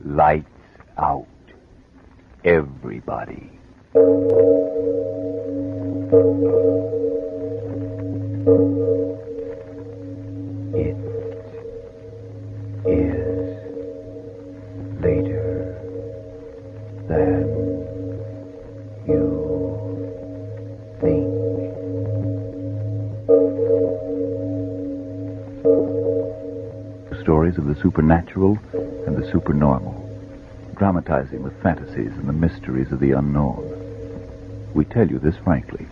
Lights out. Everybody. It is later than you think. Stories of the supernatural and the supernormal, dramatizing the fantasies and the mysteries of the unknown. We tell you this frankly,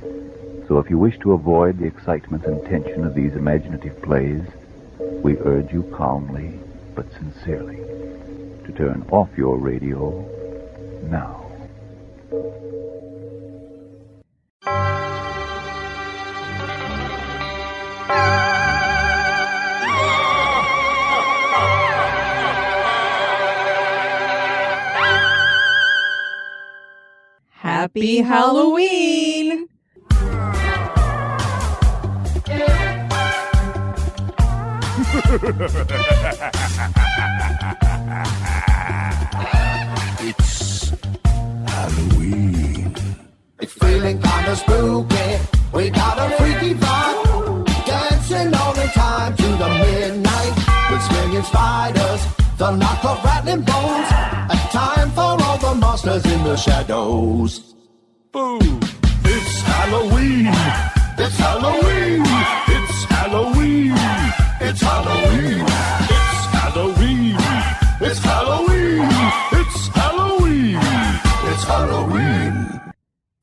so if you wish to avoid the excitement and tension of these imaginative plays, we urge you calmly but sincerely to turn off your radio now. Happy Halloween! It's Halloween. It's feeling kinda spooky. We got a freaky vibe. Dancing all the time to the midnight. With swinging spiders, the knock of rattling bones. A time for all the monsters in the shadows. Boo! It's Halloween. It's Halloween. It's Halloween. It's Halloween. It's Halloween. It's Halloween. It's Halloween. It's Halloween.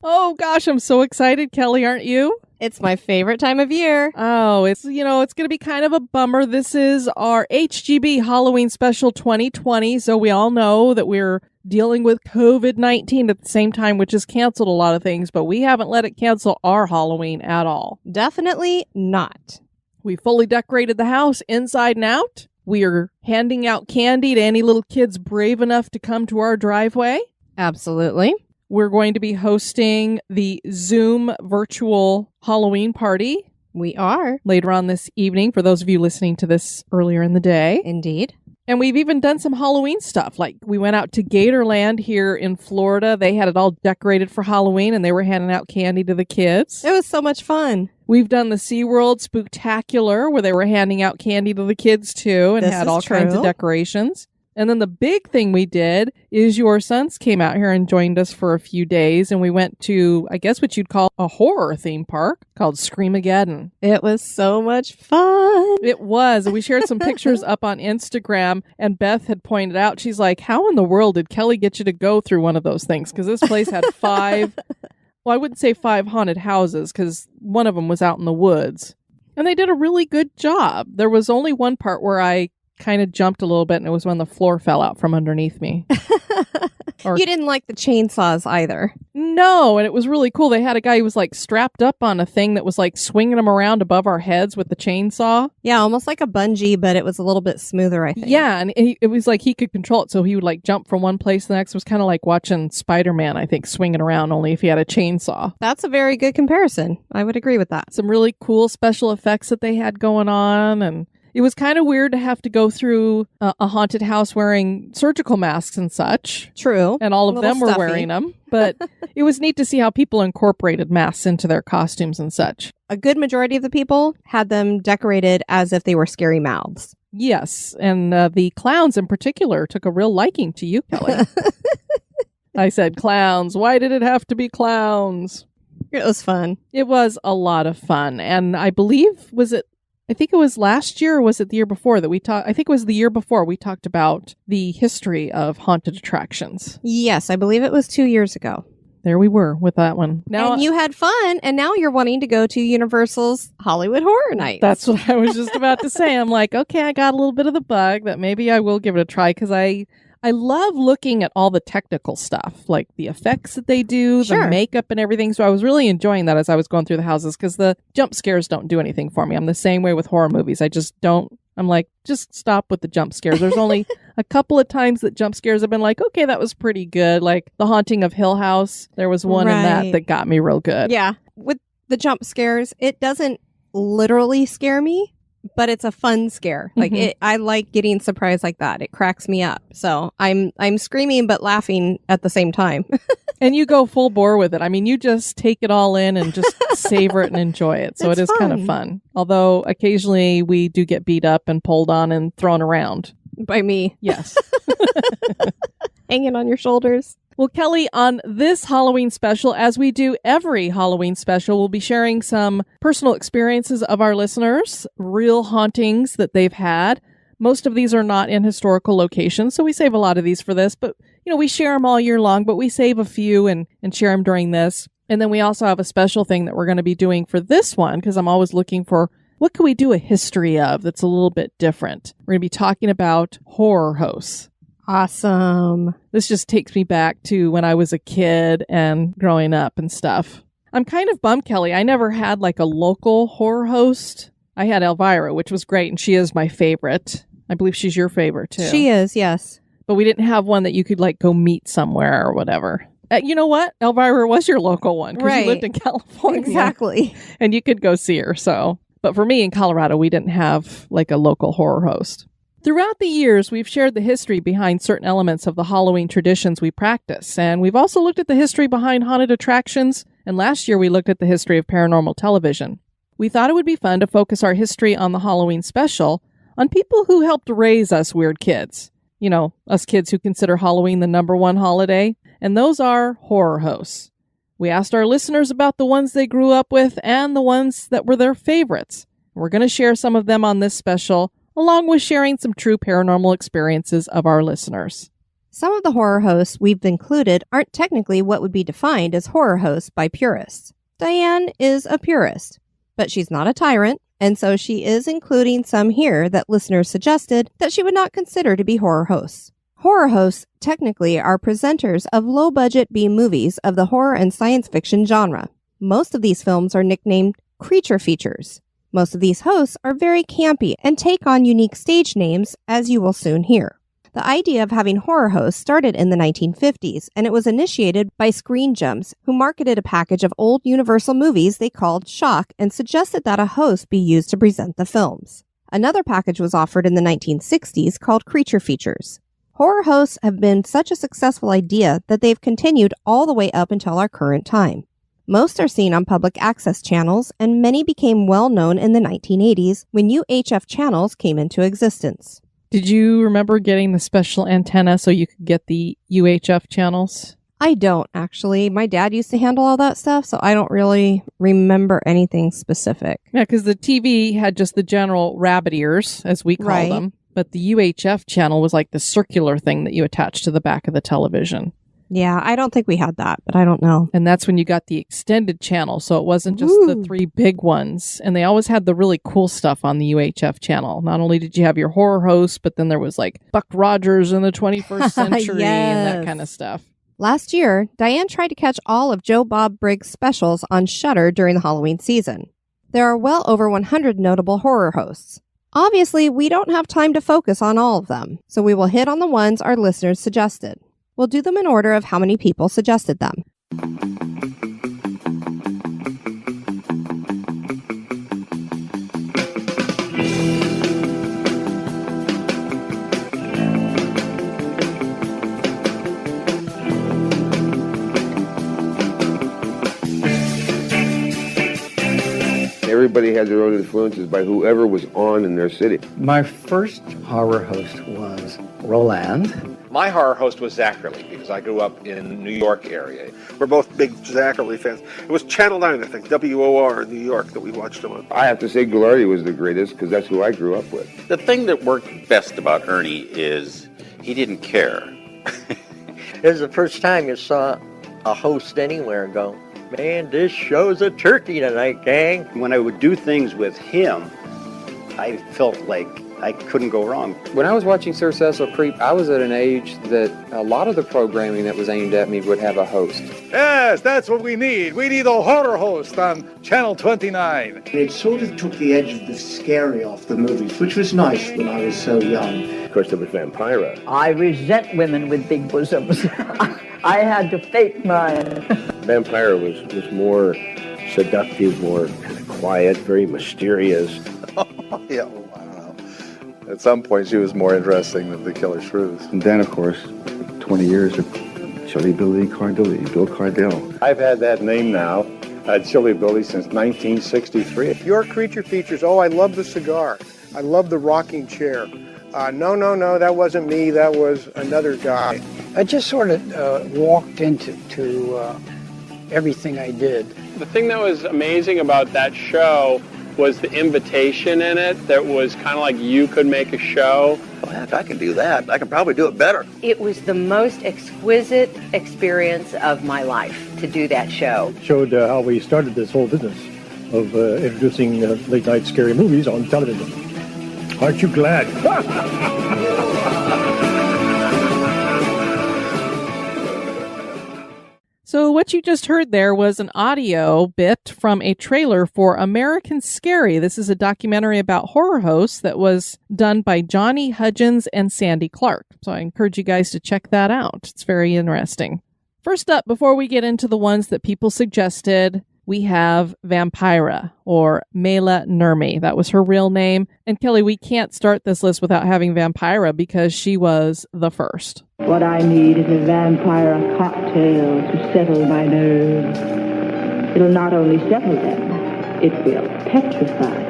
Oh gosh, I'm so excited, Kelly, aren't you? It's my favorite time of year. Oh, it's going to be kind of a bummer. This is our HGB Halloween Special 2020, so we all know that we're dealing with COVID-19 at the same time, which has canceled a lot of things, but we haven't let it cancel our Halloween at all. Definitely not. We fully decorated the house inside and out. We are handing out candy to any little kids brave enough to come to our driveway. Absolutely. We're going to be hosting the Zoom virtual Halloween party We are. later on this evening, for those of you listening to this earlier in the day. Indeed. And we've even done some Halloween stuff. Like, we went out to Gatorland here in Florida. They had it all decorated for Halloween, and they were handing out candy to the kids. It was so much fun. We've done the SeaWorld Spooktacular, where they were handing out candy to the kids, too, and This had is all kinds of true. decorations. And then the big thing we did is your sons came out here and joined us for a few days, and we went to, I guess what you'd call a horror theme park called Screamageddon. It was so much fun. It was. And we shared some pictures up on Instagram, and Beth had pointed out, she's like, how in the world did Kelly get you to go through one of those things? Because this place had 5, well, I wouldn't say 5 haunted houses, because one of them was out in the woods. And they did a really good job. There was only one part where I kind of jumped a little bit, and it was when the floor fell out from underneath me. Or- You didn't like the chainsaws either. No, and it was really cool. They had a guy who was like strapped up on a thing that was like swinging them around above our heads with the chainsaw. Yeah, almost like a bungee, but it was a little bit smoother, I think. Yeah, and it was like he could control it, so he would like jump from one place to the next. It was kind of like watching Spider-Man, I think, swinging around, only if he had a chainsaw. That's a very good comparison. I would agree with that. Some really cool special effects that they had going on, and it was kind of weird to have to go through a haunted house wearing surgical masks and such. True. And all of A little them were stuffy. wearing them. But it was neat to see how people incorporated masks into their costumes and such. A good majority of the people had them decorated as if they were scary mouths. Yes, and the clowns in particular took a real liking to you, Kelly. I said, clowns. Why did it have to be clowns? It was fun. It was a lot of fun. And I believe, I think it was last year, or was it the year before that we talked? I think it was the year before we talked about the history of haunted attractions. Yes, I believe it was 2 years ago. There we were with that one. Now And you had fun, and now you're wanting to go to Universal's Hollywood Horror Nights. That's what I was just about to say. I'm like, okay, I got a little bit of the bug that maybe I will give it a try, because I love looking at all the technical stuff, like the effects that they do, Sure. the makeup and everything. So I was really enjoying that as I was going through the houses, because the jump scares don't do anything for me. I'm the same way with horror movies. I just don't. I'm like, just stop with the jump scares. There's only a couple of times that jump scares have been like, okay, that was pretty good. Like The Haunting of Hill House. There was one in Right. that got me real good. Yeah. With the jump scares, it doesn't literally scare me, but it's a fun scare. Like I like getting surprised like that. It cracks me up. So I'm screaming but laughing at the same time. And you go full bore with it. I mean, you just take it all in and just savor it and enjoy it. So It's it is kind of fun. fun. Although occasionally we do get beat up and pulled on and thrown around. By me Yes. hanging on your shoulders. Well, Kelly, on this Halloween special, as we do every Halloween special, we'll be sharing some personal experiences of our listeners, real hauntings that they've had. Most of these are not in historical locations, so we save a lot of these for this. But, we share them all year long, but we save a few and share them during this. And then we also have a special thing that we're going to be doing for this one, because I'm always looking for what can we do a history of that's a little bit different. We're going to be talking about horror hosts. Awesome. This just takes me back to when I was a kid and growing up and stuff. I'm kind of bummed, Kelly. I never had like a local horror host. I had Elvira, which was great, and she is my favorite. I believe she's your favorite, too. She is, yes. But we didn't have one that you could like go meet somewhere or whatever. You know what? Elvira was your local one because Right. you lived in California. Exactly. And you could go see her. So, but for me in Colorado, we didn't have like a local horror host. Throughout the years, we've shared the history behind certain elements of the Halloween traditions we practice, and we've also looked at the history behind haunted attractions, and last year we looked at the history of paranormal television. We thought it would be fun to focus our history on the Halloween special on people who helped raise us weird kids. Us kids who consider Halloween the number one holiday, and those are horror hosts. We asked our listeners about the ones they grew up with and the ones that were their favorites. We're going to share some of them on this special, along with sharing some true paranormal experiences of our listeners. Some of the horror hosts we've included aren't technically what would be defined as horror hosts by purists. Diane is a purist, but she's not a tyrant, and so she is including some here that listeners suggested that she would not consider to be horror hosts. Horror hosts technically are presenters of low-budget B-movies of the horror and science fiction genre. Most of these films are nicknamed creature features. Most of these hosts are very campy and take on unique stage names, as you will soon hear. The idea of having horror hosts started in the 1950s, and it was initiated by Screen Gems, who marketed a package of old Universal movies they called Shock and suggested that a host be used to present the films. Another package was offered in the 1960s called Creature Features. Horror hosts have been such a successful idea that they've continued all the way up until our current time. Most are seen on public access channels, and many became well known in the 1980s when UHF channels came into existence. Did you remember getting the special antenna so you could get the UHF channels? I don't, actually. My dad used to handle all that stuff, so I don't really remember anything specific. Yeah, because the TV had just the general rabbit ears, as we call Right. them. But the UHF channel was like the circular thing that you attached to the back of the television. Yeah, I don't think we had that, but I don't know. And that's when you got the extended channel. So it wasn't just the Ooh. 3 big ones. And they always had the really cool stuff on the UHF channel. Not only did you have your horror host, but then there was like Buck Rogers in the 21st century and that Yes. kind of stuff. Last year, Diane tried to catch all of Joe Bob Briggs' specials on Shudder during the Halloween season. There are well over 100 notable horror hosts. Obviously, we don't have time to focus on all of them, so we will hit on the ones our listeners suggested. We'll do them in order of how many people suggested them. Everybody had their own influences by whoever was on in their city. My first horror host was Roland. My horror host was Zachary because I grew up in the New York area. We're both big Zachary fans. It was Channel 9, I think, WOR in New York that we watched him on. I have to say Ghilardi was the greatest because that's who I grew up with. The thing that worked best about Ernie is he didn't care. It was the first time you saw a host anywhere and go, man, this show's a turkey tonight, gang. When I would do things with him, I felt like I couldn't go wrong. When I was watching Sir Cecil Creep, I was at an age that a lot of the programming that was aimed at me would have a host. Yes, that's what we need. We need a horror host on Channel 29. It sort of took the edge of the scary off the movies, which was nice when I was so young. Of course, there was Vampira. I resent women with big bosoms. I had to fake mine. Vampira was more seductive, more kind of quiet, very mysterious. Yeah, well, I don't know. At some point, she was more interesting than the Killer Shrews. And then, of course, 20 years of Chilly Billy Cardilli, Bill Cardell. I've had that name now, Chilly Billy, since 1963. Your creature features, oh, I love the cigar. I love the rocking chair. No, that wasn't me. That was another guy. I just sort of walked into everything I did. The thing that was amazing about that show was the invitation in it that was kind of like you could make a show. Well, heck, I can do that. I can probably do it better. It was the most exquisite experience of my life to do that show. Showed how we started this whole business of introducing late-night scary movies on television. Aren't you glad? So what you just heard there was an audio bit from a trailer for American Scary. This is a documentary about horror hosts that was done by Johnny Hudgens and Sandy Clark. So I encourage you guys to check that out. It's very interesting. First up, before we get into the ones that people suggested, we have Vampira, or Mela Nurmi. That was her real name. And Kelly, we can't start this list without having Vampira because she was the first. What I need is a Vampira cocktail to settle my nerves. It'll not only settle them, it will petrify.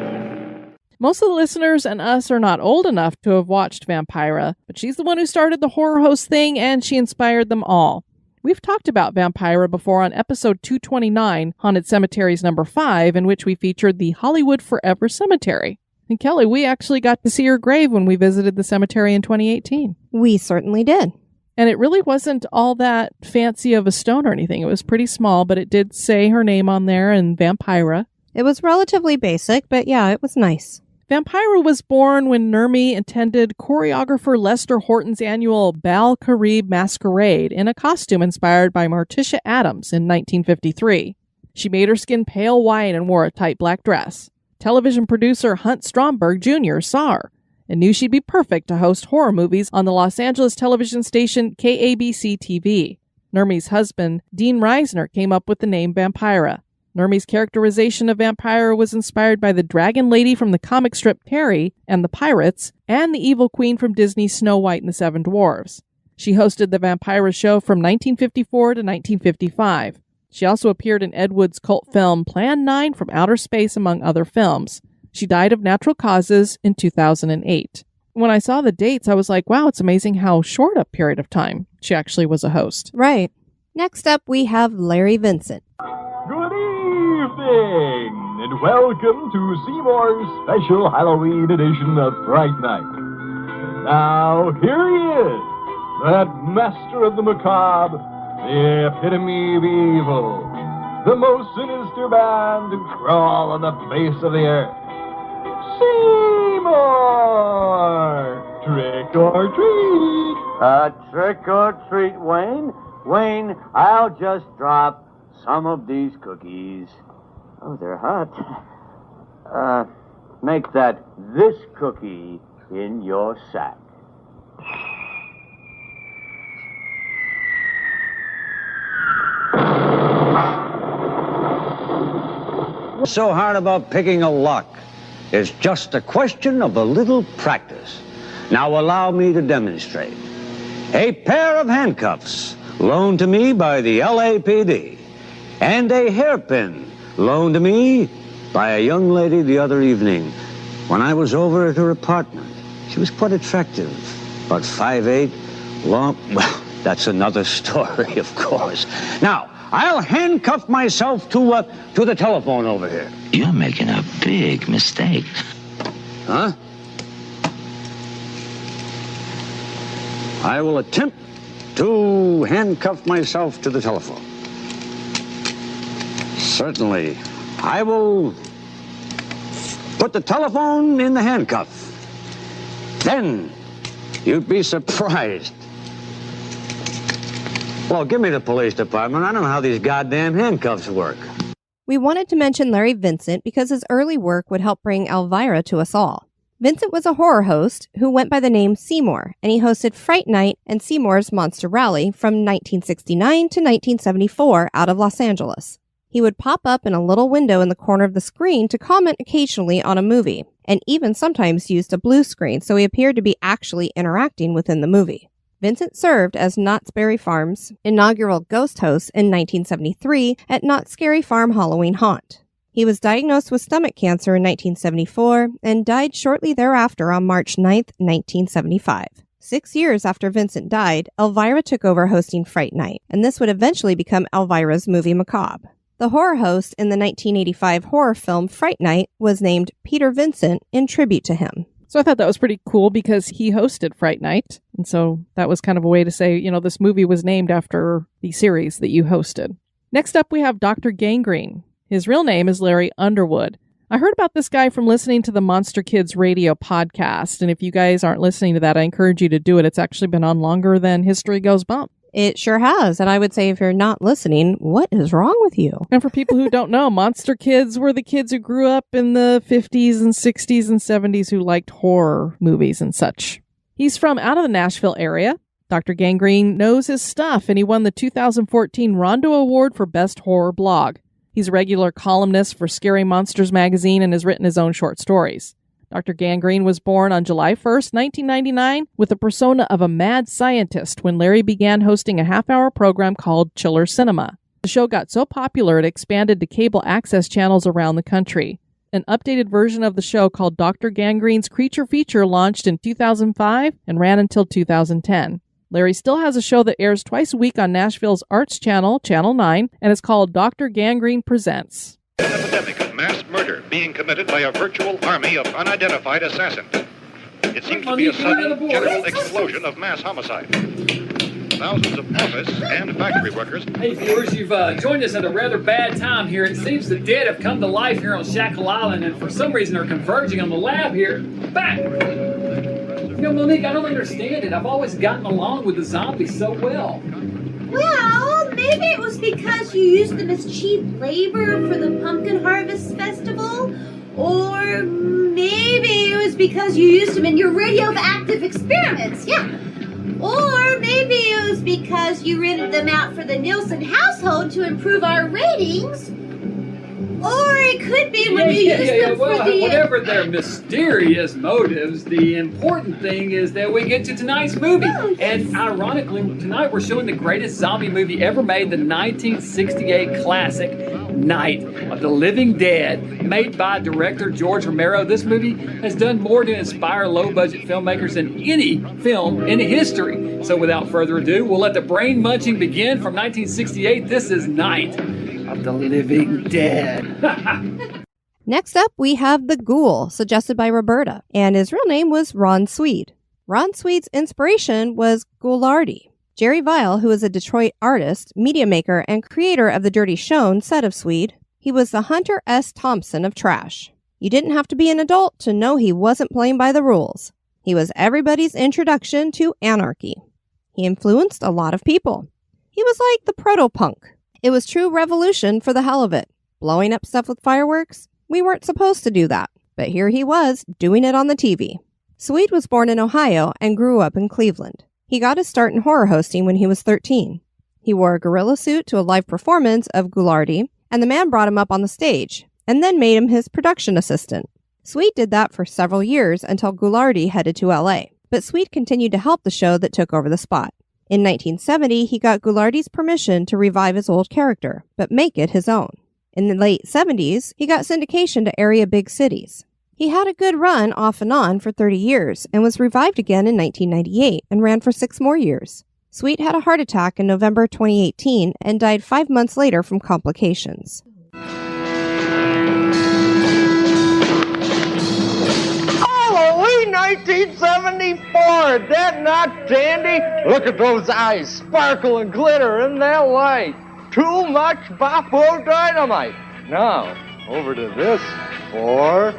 Most of the listeners and us are not old enough to have watched Vampira, but she's the one who started the horror host thing and she inspired them all. We've talked about Vampira before on episode 229, Haunted Cemeteries number 5, in which we featured the Hollywood Forever Cemetery. And Kelly, we actually got to see her grave when we visited the cemetery in 2018. We certainly did. And it really wasn't all that fancy of a stone or anything. It was pretty small, but it did say her name on there and Vampira. It was relatively basic, but yeah, it was nice. Vampira was born when Nurmi attended choreographer Lester Horton's annual Bal Carib Masquerade in a costume inspired by Morticia Addams in 1953. She made her skin pale white and wore a tight black dress. Television producer Hunt Stromberg Jr. saw her and knew she'd be perfect to host horror movies on the Los Angeles television station KABC-TV. Nurmi's husband, Dean Reisner, came up with the name Vampira. Nurmi's characterization of Vampira was inspired by the dragon lady from the comic strip Terry and the Pirates, and the evil queen from Disney's Snow White and the Seven Dwarfs. She hosted the Vampira show from 1954 to 1955. She also appeared in Ed Wood's cult film Plan 9 from Outer Space, among other films. She died of natural causes in 2008. When I saw the dates, I was like, wow, it's amazing how short a period of time she actually was a host. Right. Next up, we have Larry Vincent. Good evening, and welcome to Seymour's special Halloween edition of Fright Night. And now, here he is, that master of the macabre, the epitome of evil, the most sinister man to crawl on the face of the earth. Seymour! Trick or treat! Trick or treat, Wayne? Wayne, I'll just drop some of these cookies. Oh, they're hot. Make that this cookie in your sack. What's so hard about picking a lock? It's just a question of a little practice. Now allow me to demonstrate. A pair of handcuffs loaned to me by the LAPD. And a hairpin loaned to me by a young lady the other evening when I was over at her apartment. She was quite attractive, about 5'8", long. Well, that's another story, of course. Now, I'll handcuff myself to the telephone over here. You're making a big mistake. Huh? I will attempt to handcuff myself to the telephone. Certainly. I will put the telephone in the handcuff. Then you'd be surprised. Well, give me the police department. I don't know how these goddamn handcuffs work. We wanted to mention Larry Vincent because his early work would help bring Elvira to us all. Vincent was a horror host who went by the name Seymour, and he hosted Fright Night and Seymour's Monster Rally from 1969 to 1974 out of Los Angeles. He would pop up in a little window in the corner of the screen to comment occasionally on a movie, and even sometimes used a blue screen so he appeared to be actually interacting within the movie. Vincent served as Knott's Berry Farm's inaugural ghost host in 1973 at Knott's Scary Farm Halloween Haunt. He was diagnosed with stomach cancer in 1974 and died shortly thereafter on March 9, 1975. 6 years after Vincent died, Elvira took over hosting Fright Night, and this would eventually become Elvira's Movie Macabre. The horror host in the 1985 horror film Fright Night was named Peter Vincent in tribute to him. So I thought that was pretty cool because he hosted Fright Night. And so that was kind of a way to say, this movie was named after the series that you hosted. Next up, we have Dr. Gangrene. His real name is Larry Underwood. I heard about this guy from listening to the Monster Kids radio podcast. And if you guys aren't listening to that, I encourage you to do it. It's actually been on longer than History Goes Bump. It sure has. And I would say if you're not listening, what is wrong with you? And for people who don't know, Monster Kids were the kids who grew up in the 50s and 60s and 70s who liked horror movies and such. He's from out of the Nashville area. Dr. Gangrene knows his stuff, and he won the 2014 Rondo Award for Best Horror Blog. He's a regular columnist for Scary Monsters magazine and has written his own short stories. Dr. Gangrene was born on July 1st, 1999, with the persona of a mad scientist when Larry began hosting a half-hour program called Chiller Cinema. The show got so popular it expanded to cable access channels around the country. An updated version of the show called Dr. Gangrene's Creature Feature launched in 2005 and ran until 2010. Larry still has a show that airs twice a week on Nashville's Arts Channel, Channel 9, and it's called Dr. Gangrene Presents. An epidemic of mass murder being committed by a virtual army of unidentified assassins. It seems to be a sudden general explosion of mass homicide. Thousands of office and factory workers. Hey viewers, you've joined us at a rather bad time here. It seems the dead have come to life here on Shackle Island and for some reason are converging on the lab here. Back! Monique, I don't understand it. I've always gotten along with the zombies so well. Well, maybe it was because you used them as cheap labor for the Pumpkin Harvest Festival. Or maybe it was because you used them in your radioactive experiments. Yeah. Or maybe it was because you rented them out for the Nielsen household to improve our ratings. Or it could be when you used them for the... Whatever their mysterious motives, the important thing is that we get to tonight's movie. Oh, yes. And ironically, tonight we're showing the greatest zombie movie ever made, the 1968 classic Night of the Living Dead, made by director George Romero. This movie has done more to inspire low-budget filmmakers than any film in history. So without further ado, we'll let the brain munching begin. From 1968, this is Night of the Living Dead. Next up, we have The Ghoul, suggested by Roberta, and his real name was Ron Swede. Ron Swede's inspiration was Ghoulardi. Jerry Vile, who is a Detroit artist, media maker, and creator of The Dirty Shone, said of Swede, he was the Hunter S. Thompson of trash. You didn't have to be an adult to know he wasn't playing by the rules. He was everybody's introduction to anarchy. He influenced a lot of people. He was like the proto-punk. It was true revolution for the hell of it. Blowing up stuff with fireworks? We weren't supposed to do that. But here he was, doing it on the TV. Swede was born in Ohio and grew up in Cleveland. He got his start in horror hosting when he was 13. He wore a gorilla suit to a live performance of Ghoulardi, and the man brought him up on the stage, and then made him his production assistant. Swede did that for several years until Ghoulardi headed to LA, but Swede continued to help the show that took over the spot. In 1970, he got Ghoulardi's permission to revive his old character, but make it his own. In the late 70s, he got syndication to area big cities. He had a good run off and on for 30 years and was revived again in 1998 and ran for 6 more years. Swede had a heart attack in November 2018 and died 5 months later from complications. Halloween 1974! Is that not dandy? Look at those eyes sparkle and glitter in that light. Too much Boppo dynamite. Now, over to this 4.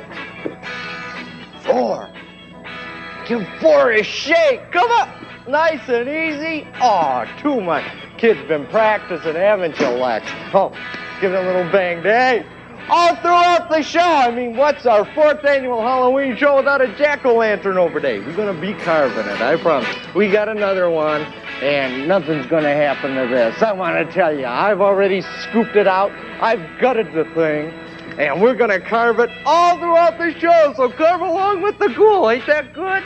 Give 4 a shake. Come on. Nice and easy. Oh, too much. Kids been practicing, haven't you, Lex? Oh, give it a little bang, day. All throughout the show. I mean, what's our 4th annual Halloween show without a jack-o'-lantern over there? We're going to be carving it, I promise. We got another one. And nothing's gonna happen to this. I want to tell you, I've already scooped it out. I've gutted the thing. And we're gonna carve it all throughout the show, so carve along with the ghoul. Ain't that good?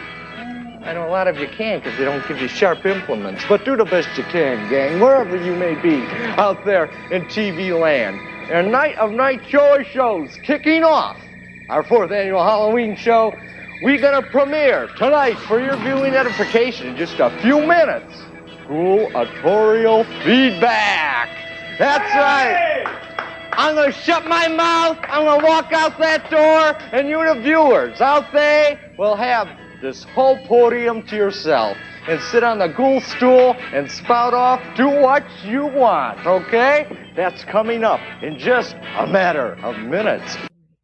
I know a lot of you can't because they don't give you sharp implements. But do the best you can, gang, wherever you may be out there in TV land. And Night of Night Show shows kicking off. Our 4th annual Halloween show. We're gonna premiere tonight for your viewing edification in just a few minutes. Ghoul-atorial feedback. That's right. I'm going to shut my mouth, I'm going to walk out that door, and you, the viewers out there, will have this whole podium to yourself and sit on the ghoul stool and spout off, do what you want, okay? That's coming up in just a matter of minutes.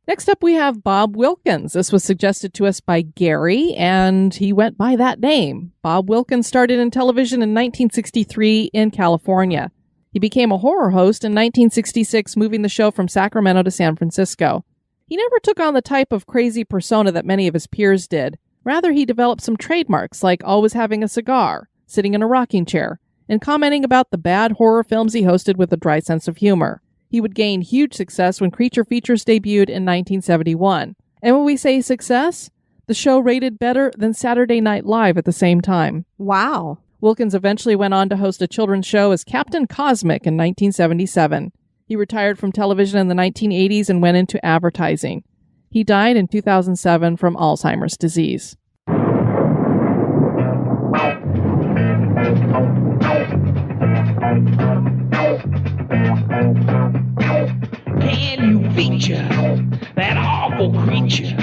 Next up, we have Bob Wilkins. This was suggested to us by Gary, and he went by that name. Bob Wilkins started in television in 1963 in California. He became a horror host in 1966, moving the show from Sacramento to San Francisco. He never took on the type of crazy persona that many of his peers did. Rather, he developed some trademarks, like always having a cigar, sitting in a rocking chair, and commenting about the bad horror films he hosted with a dry sense of humor. He would gain huge success when Creature Features debuted in 1971. And when we say success, the show rated better than Saturday Night Live at the same time. Wow. Wilkins eventually went on to host a children's show as Captain Cosmic in 1977. He retired from television in the 1980s and went into advertising. He died in 2007 from Alzheimer's disease. Can you feature that awful creature?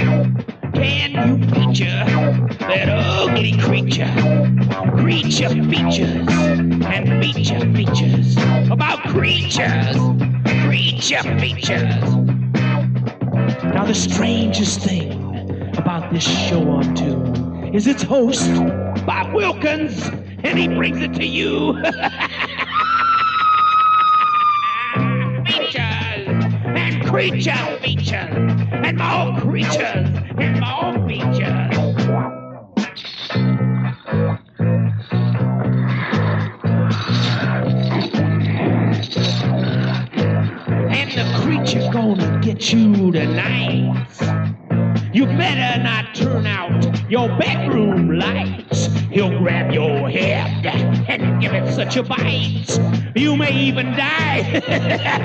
Can you feature that ugly creature? Creature features and feature features about creatures. Creature features. Now the strangest thing about this show on two is its host, Bob Wilkins, and he brings it to you. And creature features, and more creatures, and more features. And the creature gonna get you tonight. You better not turn out your bedroom lights. He'll grab your head and give it such a bite. You may even die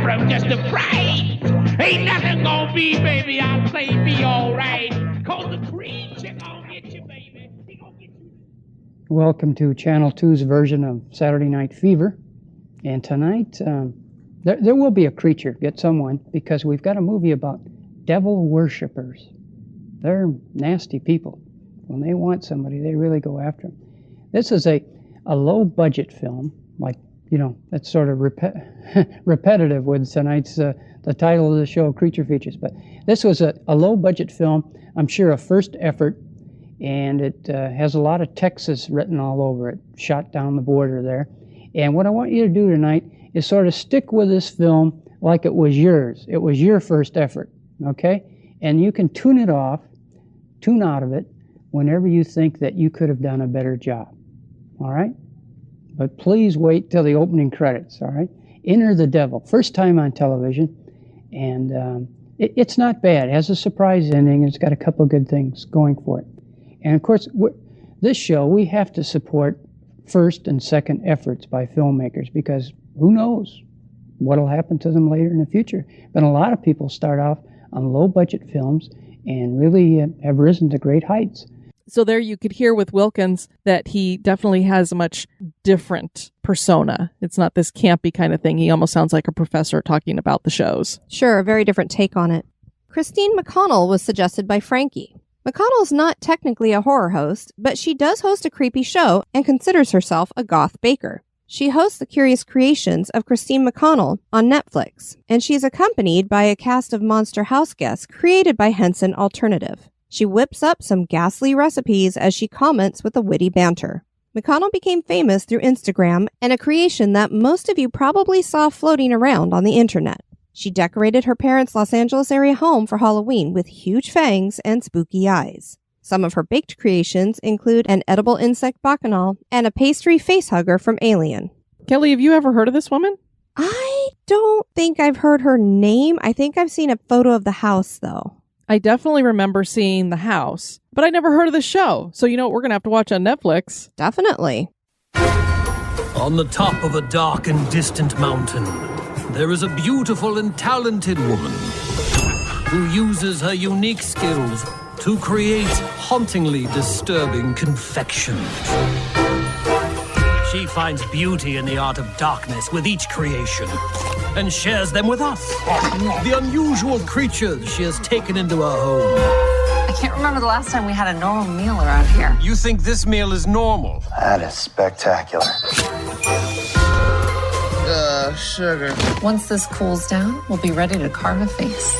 from just a fright. Ain't nothing gonna be, baby, I say be alright. Cause the creature gonna get you, baby. He gonna get you. Welcome to Channel 2's version of Saturday Night Fever. And tonight, there will be a creature, get someone, because we've got a movie about devil worshippers. They're nasty people. When they want somebody, they really go after them. This is a low-budget film, like, you know, that's sort of repetitive with tonight's, the title of the show, Creature Features. But this was a low-budget film, I'm sure a first effort, and it has a lot of Texas written all over it, shot down the border there. And what I want you to do tonight is sort of stick with this film like it was yours. It was your first effort, okay? And you can tune it off, tune out of it, whenever you think that you could have done a better job, all right? But please wait till the opening credits, all right? Enter the Devil, first time on television, and it's not bad. It has a surprise ending, and it's got a couple of good things going for it. And of course, this show, we have to support first and second efforts by filmmakers, because who knows what'll happen to them later in the future. But a lot of people start off on low-budget films and really have risen to great heights. So there you could hear with Wilkins that he definitely has a much different persona. It's not this campy kind of thing. He almost sounds like a professor talking about the shows. Sure, a very different take on it. Christine McConnell was suggested by Frankie. McConnell's not technically a horror host, but she does host a creepy show and considers herself a goth baker. She hosts The Curious Creations of Christine McConnell on Netflix, and she's accompanied by a cast of Monster House guests created by Henson Alternative. She whips up some ghastly recipes as she comments with a witty banter. McConnell became famous through Instagram and a creation that most of you probably saw floating around on the internet. She decorated her parents' Los Angeles area home for Halloween with huge fangs and spooky eyes. Some of her baked creations include an edible insect bacchanal and a pastry facehugger from Alien. Kelly, have you ever heard of this woman? I don't think I've heard her name. I think I've seen a photo of the house, though. I definitely remember seeing the house, but I never heard of the show. So you know what we're going to have to watch on Netflix. Definitely. On the top of a dark and distant mountain, there is a beautiful and talented woman who uses her unique skills to create hauntingly disturbing confections. She finds beauty in the art of darkness with each creation and shares them with us, the unusual creatures she has taken into her home. I can't remember the last time we had a normal meal around here. You think this meal is normal? That is spectacular. Sugar. Once this cools down, we'll be ready to carve a face.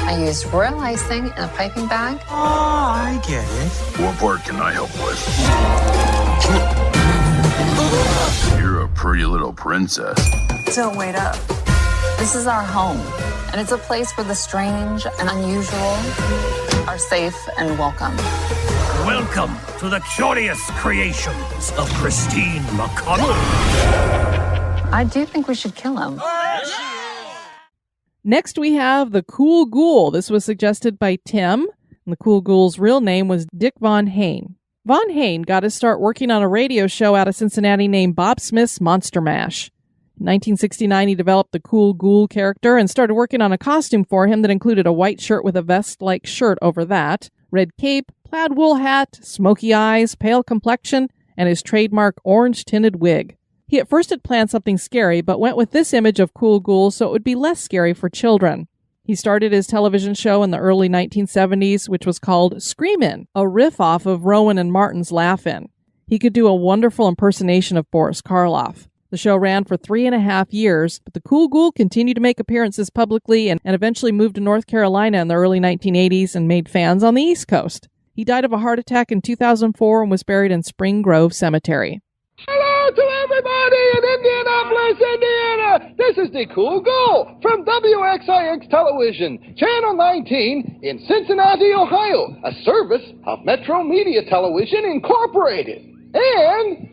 I used royal icing in a piping bag. Oh, I get it. What part can I help with? You're a pretty little princess. Don't wait up. This is our home, and it's a place where the strange and unusual are safe and welcome. Welcome to the curious creations of Christine McConnell. I do think we should kill him. Next, we have The Cool Ghoul. This was suggested by Tim. And the Cool Ghoul's real name was Dick Von Hain. Von Hain got his start working on a radio show out of Cincinnati named Bob Smith's Monster Mash. In 1969, he developed the Cool Ghoul character and started working on a costume for him that included a white shirt with a vest-like shirt over that, red cape, plaid wool hat, smoky eyes, pale complexion, and his trademark orange-tinted wig. He at first had planned something scary, but went with this image of Cool Ghoul so it would be less scary for children. He started his television show in the early 1970s, which was called Screamin', a riff-off of Rowan and Martin's Laugh-In. He could do a wonderful impersonation of Boris Karloff. The show ran for 3.5 years, but the Cool Ghoul continued to make appearances publicly and eventually moved to North Carolina in the early 1980s and made fans on the East Coast. He died of a heart attack in 2004 and was buried in Spring Grove Cemetery. Hello to everybody in Indianapolis, Indiana! This is the Cool Ghoul from WXIX Television, Channel 19 in Cincinnati, Ohio, a service of Metro Media Television Incorporated. And...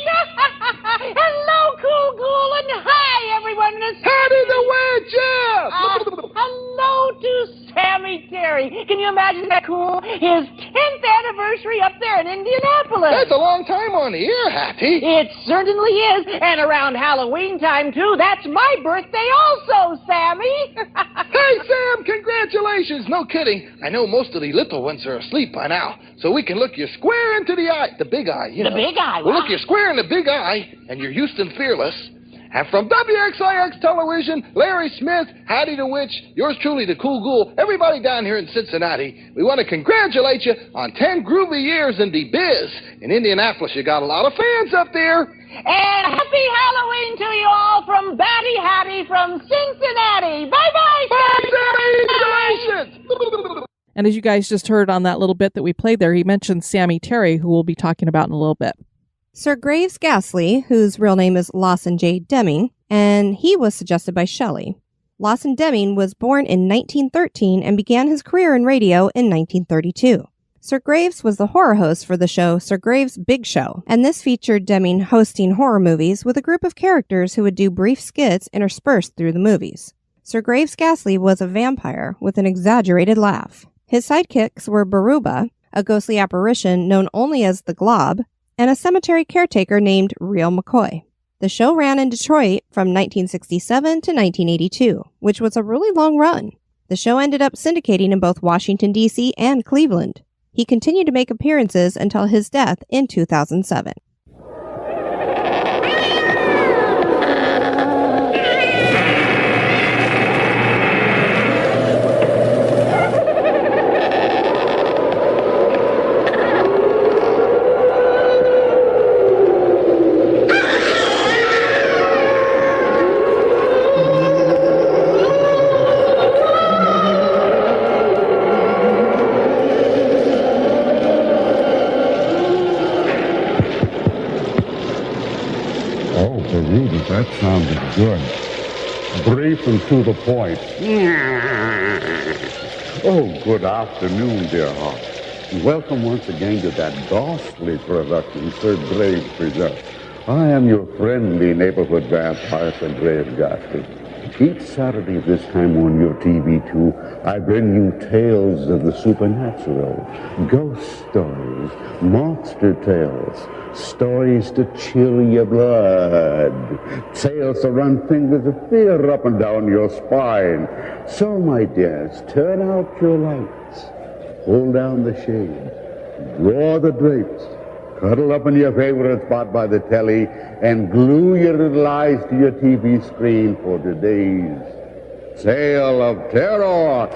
Hello, Cool Ghoul, and hi, everyone. Howdy the way, Jeff! Hello to Sammy Terry. Can you imagine that cool? His 10th anniversary up there in Indianapolis. That's a long time on the air, Hattie. It certainly is. And around Halloween time, too. That's my birthday also, Sammy. Hey, Sam, congratulations. No kidding. I know most of the little ones are asleep by now, so we can look you square into the eye. The big eye, you know. The big eye, We'll wow. look you square in the big eye, and you're Houston Fearless. And from WXIX Television, Larry Smith, Hattie the Witch, yours truly, the Cool Ghoul, everybody down here in Cincinnati, we want to congratulate you on 10 groovy years in the biz. In Indianapolis, you got a lot of fans up there. And happy Halloween to you all from Batty Hattie from Cincinnati. Bye-bye, Sammy. Congratulations. And as you guys just heard on that little bit that we played there, he mentioned Sammy Terry, who we'll be talking about in a little bit. Sir Graves Ghastly, whose real name is Lawson J. Deming, and he was suggested by Shelley. Lawson Deming was born in 1913 and began his career in radio in 1932. Sir Graves was the horror host for the show Sir Graves' Big Show, and this featured Deming hosting horror movies with a group of characters who would do brief skits interspersed through the movies. Sir Graves Ghastly was a vampire with an exaggerated laugh. His sidekicks were Baruba, a ghostly apparition known only as the Glob, and a cemetery caretaker named Real McCoy. The show ran in Detroit from 1967 to 1982, which was a really long run. The show ended up syndicating in both Washington, D.C. and Cleveland. He continued to make appearances until his death in 2007. That sounded good. Brief and to the point. Oh, good afternoon, dear heart. Welcome once again to that ghastly production Sir Graves presents. I am your friendly neighborhood vampire, Sir Graves Ghastly. Each Saturday this time on your TV2, I bring you tales of the supernatural, ghost stories, monster tales, stories to chill your blood, tales to run fingers of fear up and down your spine. So, my dears, turn out your lights, pull down the shades, draw the drapes, cuddle up in your favorite spot by the telly, and glue your little eyes to your TV screen for today's Tale of Terror.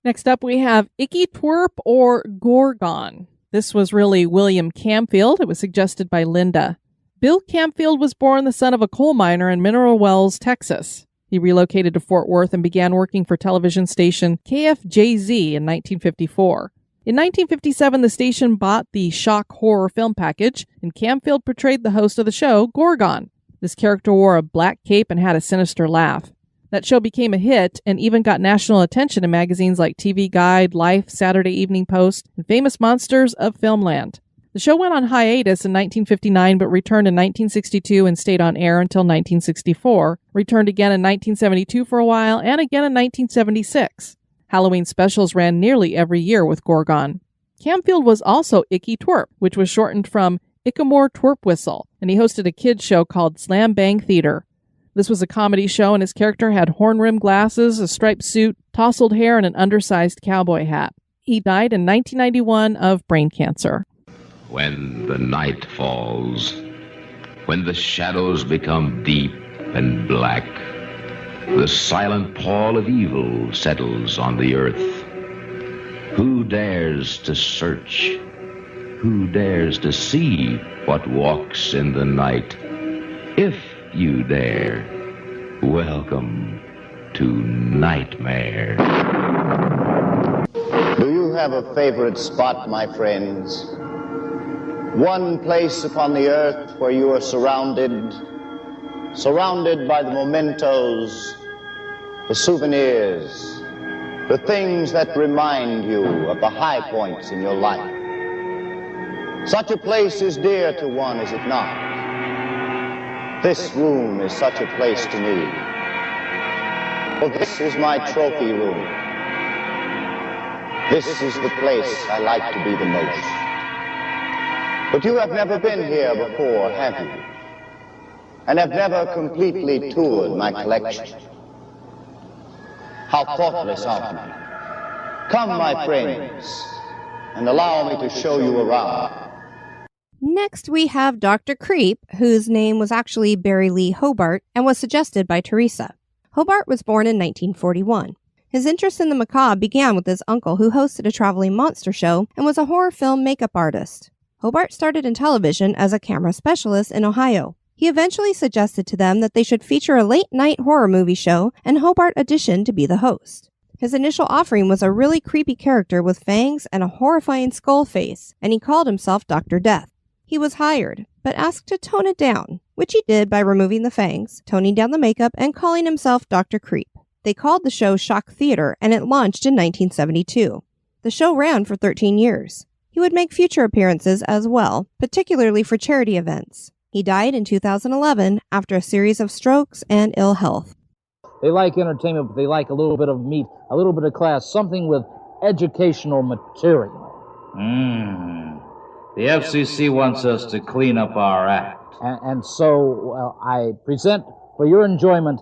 Next up, we have Icky Twerp or Gorgon. This was really William Camfield. It was suggested by Linda. Bill Camfield was born the son of a coal miner in Mineral Wells, Texas. He relocated to Fort Worth and began working for television station KFJZ in 1954. In 1957, the station bought the shock horror film package, and Camfield portrayed the host of the show, Gorgon. This character wore a black cape and had a sinister laugh. That show became a hit and even got national attention in magazines like TV Guide, Life, Saturday Evening Post, and Famous Monsters of Filmland. The show went on hiatus in 1959 but returned in 1962 and stayed on air until 1964, returned again in 1972 for a while, and again in 1976. Halloween specials ran nearly every year with Gorgon. Camfield was also Icky Twerp, which was shortened from Ickamore Twerp Whistle, and he hosted a kids show called Slam Bang Theater. This was a comedy show, and his character had horn-rimmed glasses, a striped suit, tousled hair, and an undersized cowboy hat. He died in 1991 of brain cancer. When the night falls, when the shadows become deep and black, the silent pall of evil settles on the earth. Who dares to search? Who dares to see what walks in the night? If you dare, welcome to Nightmare. Do you have a favorite spot, my friends? One place upon the earth where you are surrounded by the mementos, the souvenirs, the things that remind you of the high points in your life. Such a place is dear to one, is it not? This room is such a place to me. Well, this is my trophy room. This is the place I like to be the most. But you have never been here before, have you? And have never completely toured my collection. How thoughtless of me. Come, my friends, and allow me to show you around. Next, we have Dr. Creep, whose name was actually Barry Lee Hobart and was suggested by Teresa. Hobart was born in 1941. His interest in the macabre began with his uncle, who hosted a traveling monster show and was a horror film makeup artist. Hobart started in television as a camera specialist in Ohio. He eventually suggested to them that they should feature a late-night horror movie show, and Hobart auditioned to be the host. His initial offering was a really creepy character with fangs and a horrifying skull face, and he called himself Dr. Death. He was hired, but asked to tone it down, which he did by removing the fangs, toning down the makeup, and calling himself Dr. Creep. They called the show Shock Theater, and it launched in 1972. The show ran for 13 years. He would make future appearances as well, particularly for charity events. He died in 2011 after a series of strokes and ill health. They like entertainment, but they like a little bit of meat, a little bit of class, something with educational material. The FCC wants us to clean up our act. And so I present for your enjoyment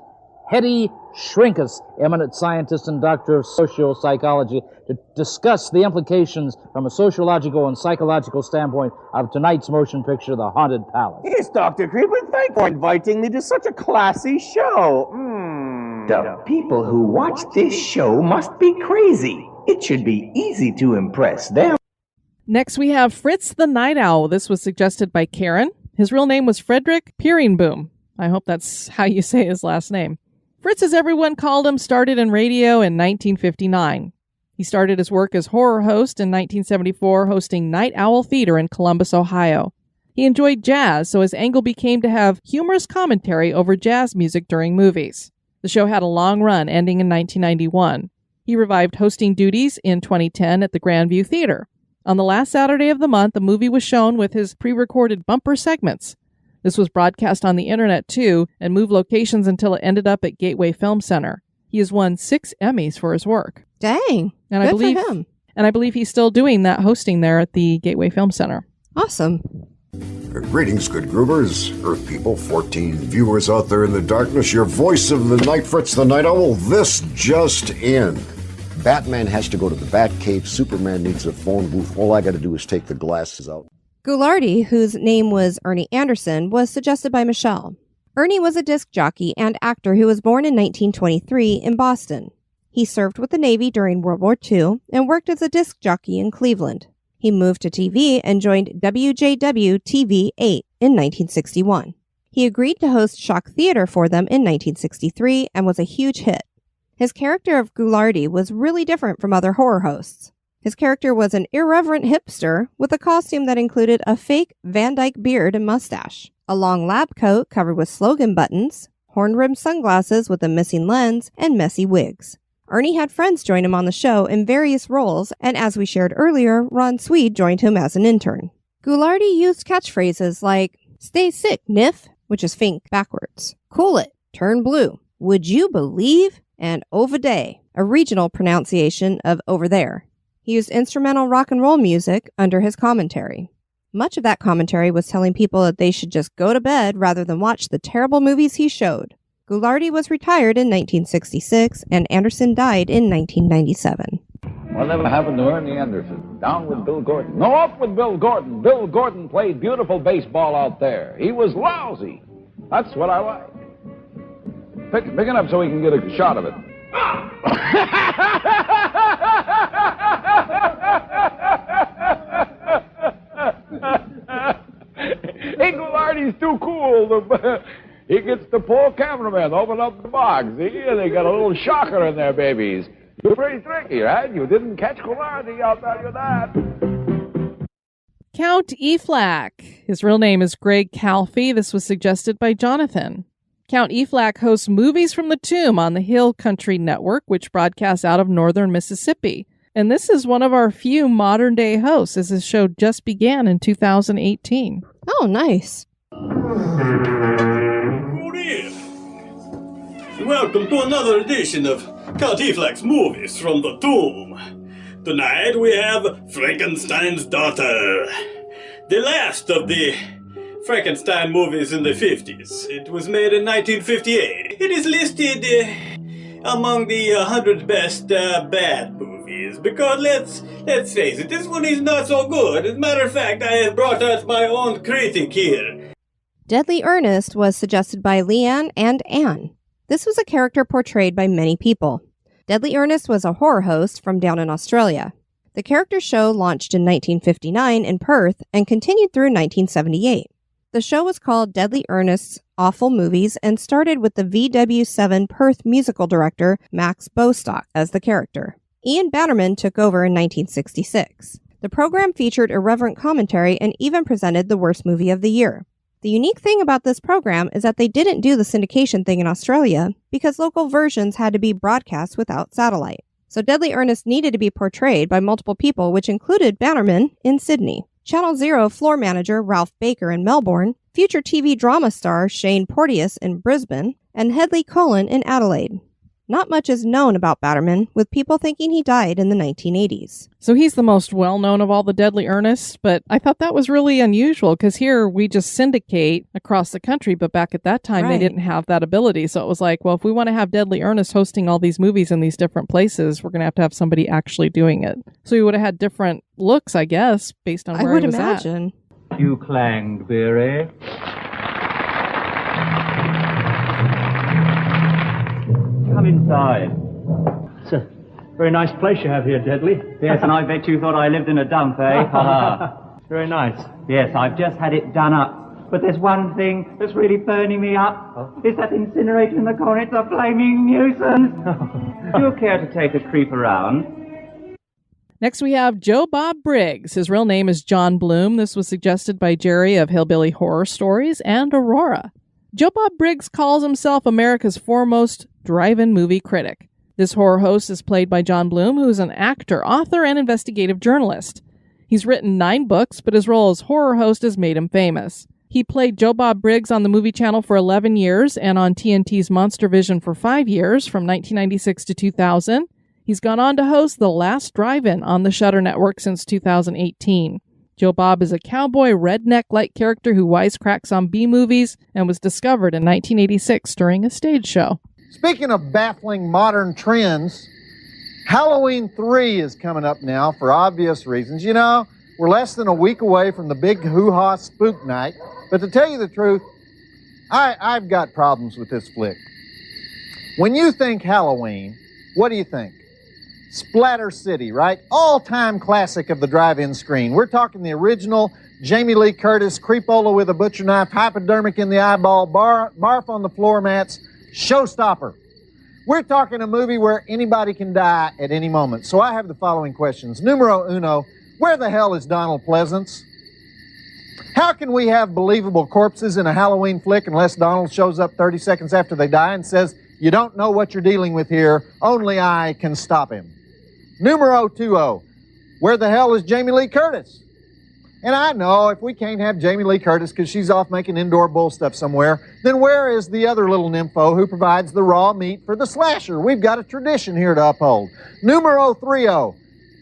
Hetty Shrinkus, eminent scientist and doctor of social psychology, to discuss the implications from a sociological and psychological standpoint of tonight's motion picture, The Haunted Palace. Yes, Dr. Creeper, thank you for inviting me to such a classy show. The people who watch this show must be crazy. It should be easy to impress them. Next, we have Fritz the Night Owl. This was suggested by Karen. His real name was Frederick Peeringboom. I hope that's how you say his last name. Fritz, as everyone called him, started in radio in 1959. He started his work as horror host in 1974, hosting Night Owl Theater in Columbus, Ohio. He enjoyed jazz, so his angle became to have humorous commentary over jazz music during movies. The show had a long run, ending in 1991. He revived hosting duties in 2010 at the Grandview Theater. On the last Saturday of the month, the movie was shown with his pre-recorded bumper segments. This was broadcast on the internet too, and moved locations until it ended up at Gateway Film Center. He has won 6 Emmys for his work. Dang, and good I believe, for him. And I believe he's still doing that hosting there at the Gateway Film Center. Awesome. Greetings, good groovers, Earth people, 14 viewers out there in the darkness, your voice of the night, Fritz the Night Owl. This just in. Batman has to go to the Batcave, Superman needs a phone booth, all I gotta do is take the glasses out. Ghoulardi, whose name was Ernie Anderson, was suggested by Michelle. Ernie was a disc jockey and actor who was born in 1923 in Boston. He served with the Navy during World War II and worked as a disc jockey in Cleveland. He moved to TV and joined WJW TV 8 in 1961. He agreed to host Shock Theater for them in 1963 and was a huge hit. His character of Ghoulardi was really different from other horror hosts. His character was an irreverent hipster with a costume that included a fake Van Dyke beard and mustache, a long lab coat covered with slogan buttons, horn-rimmed sunglasses with a missing lens, and messy wigs. Ernie had friends join him on the show in various roles, and as we shared earlier, Ron Swede joined him as an intern. Ghoulardi used catchphrases like, "Stay sick, Niff," which is fink backwards, "Cool it, turn blue," "Would you believe?" and "Over day," a regional pronunciation of over there. He used instrumental rock and roll music under his commentary. Much of that commentary was telling people that they should just go to bed rather than watch the terrible movies he showed. Ghoulardi was retired in 1966, and Anderson died in 1997. Whatever happened to Ernie Anderson? Down with Bill Gordon. No, up with Bill Gordon. Bill Gordon played beautiful baseball out there. He was lousy. That's what I like. Pick it up so we can get a shot of it. Hey, Ghoulardi's too cool. He gets the poor cameraman open up the box. See, they got a little shocker in there, babies. You're pretty tricky, right? You didn't catch Ghoulardi, I'll tell you that. Count E-Flack. His real name is Greg Calfee. This was suggested by Jonathan. Count E-Flack hosts Movies from the Tomb on the Hill Country Network, which broadcasts out of northern Mississippi. And this is one of our few modern-day hosts, as this show just began in 2018. Oh, nice. Welcome to another edition of Count E-Flack's Movies from the Tomb. Tonight we have Frankenstein's Daughter, the last of the Frankenstein movies in the 50s. It was made in 1958. It is listed among the 100 best bad movies, because let's face it, this one is not so good. As a matter of fact, I have brought out my own critic here. Deadly Ernest was suggested by Leanne and Anne. This was a character portrayed by many people. Deadly Ernest was a horror host from down in Australia. The character show launched in 1959 in Perth and continued through 1978. The show was called Deadly Ernest's Awful Movies and started with the VW7 Perth musical director Max Bostock as the character. Ian Bannerman took over in 1966. The program featured irreverent commentary and even presented the worst movie of the year. The unique thing about this program is that they didn't do the syndication thing in Australia because local versions had to be broadcast without satellite. So Deadly Ernest needed to be portrayed by multiple people, which included Bannerman in Sydney, Channel Zero floor manager Ralph Baker in Melbourne, future TV drama star Shane Porteous in Brisbane, and Hedley Cullen in Adelaide. Not much is known about Bannerman, with people thinking he died in the 1980s. So he's the most well-known of all the Deadly Ernests, but I thought that was really unusual because here we just syndicate across the country, but back at that time They didn't have that ability. So it was like, well, if we want to have Deadly Ernest hosting all these movies in these different places, we're going to have somebody actually doing it. So he would have had different looks, I guess, based on where he was imagine. At. You clanged, Beery. Come inside. It's a very nice place you have here, Deadly. Yes, and I bet you thought I lived in a dump, eh? It's very nice. Yes, I've just had it done up. But there's one thing that's really burning me up. It's that incinerator in the corner. It's a flaming nuisance. Do you care to take a creep around? Next, we have Joe Bob Briggs. His real name is John Bloom. This was suggested by Jerry of Hillbilly Horror Stories and Aurora. Joe Bob Briggs calls himself America's foremost drive-in movie critic. This horror host is played by John Bloom, who is an actor, author, and investigative journalist. He's written 9 books, but his role as horror host has made him famous. He played Joe Bob Briggs on the Movie Channel for 11 years and on TNT's Monster Vision for 5 years, from 1996 to 2000. He's gone on to host The Last Drive-In on the Shudder Network since 2018. Joe Bob is a cowboy redneck-like character who wisecracks on B-movies and was discovered in 1986 during a stage show. Speaking of baffling modern trends, Halloween 3 is coming up now for obvious reasons. You know, we're less than a week away from the big hoo-ha spook night, but to tell you the truth, I've got problems with this flick. When you think Halloween, what do you think? Splatter City, right? All-time classic of the drive-in screen. We're talking the original Jamie Lee Curtis, creepola with a butcher knife, hypodermic in the eyeball, barf on the floor mats, showstopper. We're talking a movie where anybody can die at any moment. So I have the following questions. Numero uno, where the hell is Donald Pleasance? How can we have believable corpses in a Halloween flick unless Donald shows up 30 seconds after they die and says, "You don't know what you're dealing with here, only I can stop him"? Numero 2-0, where the hell is Jamie Lee Curtis? And I know if we can't have Jamie Lee Curtis because she's off making indoor bull stuff somewhere, then where is the other little nympho who provides the raw meat for the slasher? We've got a tradition here to uphold. Numero 3-0,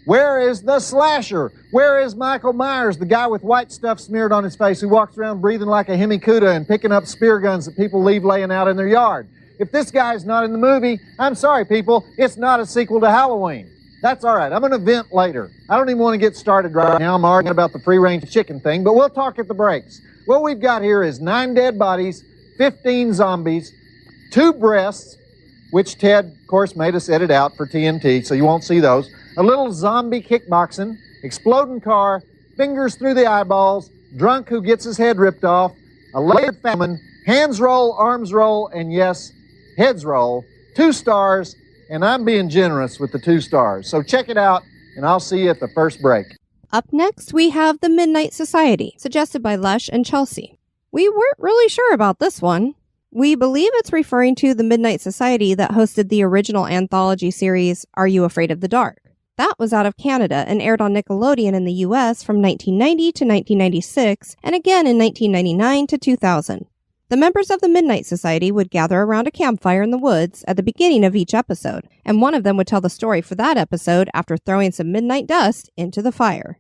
where is the slasher? Where is Michael Myers, the guy with white stuff smeared on his face who walks around breathing like a hemicuda and picking up spear guns that people leave laying out in their yard? If this guy's not in the movie, I'm sorry, people, it's not a sequel to Halloween. That's all right. I'm going to vent later. I don't even want to get started right now. I'm arguing about the free-range chicken thing, but we'll talk at the breaks. What we've got here is 9 dead bodies, 15 zombies, 2 breasts, which Ted, of course, made us edit out for TNT, so you won't see those, a little zombie kickboxing, exploding car, fingers through the eyeballs, drunk who gets his head ripped off, a layered famine, hands roll, arms roll, and yes, heads roll, 2 stars, and I'm being generous with the 2 stars. So check it out, and I'll see you at the first break. Up next, we have The Midnight Society, suggested by Lush and Chelsea. We weren't really sure about this one. We believe it's referring to the Midnight Society that hosted the original anthology series, Are You Afraid of the Dark? That was out of Canada and aired on Nickelodeon in the US from 1990 to 1996, and again in 1999 to 2000. The members of the Midnight Society would gather around a campfire in the woods at the beginning of each episode, and one of them would tell the story for that episode after throwing some midnight dust into the fire.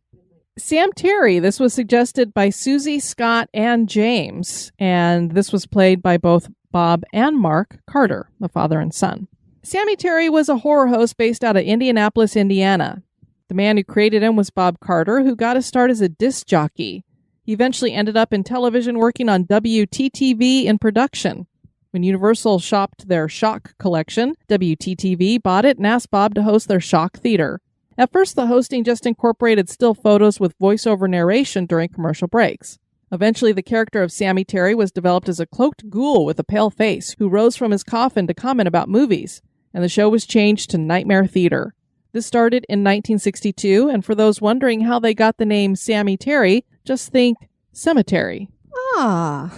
Sam Terry. This was suggested by Susie, Scott, and James, and this was played by both Bob and Mark Carter, the father and son. Sammy Terry was a horror host based out of Indianapolis, Indiana. The man who created him was Bob Carter, who got his start as a disc jockey. He eventually ended up in television working on WTTV in production. When Universal shopped their Shock collection, WTTV bought it and asked Bob to host their Shock Theater. At first, the hosting just incorporated still photos with voiceover narration during commercial breaks. Eventually, the character of Sammy Terry was developed as a cloaked ghoul with a pale face who rose from his coffin to comment about movies, and the show was changed to Nightmare Theater. This started in 1962, and for those wondering how they got the name Sammy Terry, just think cemetery. Ah.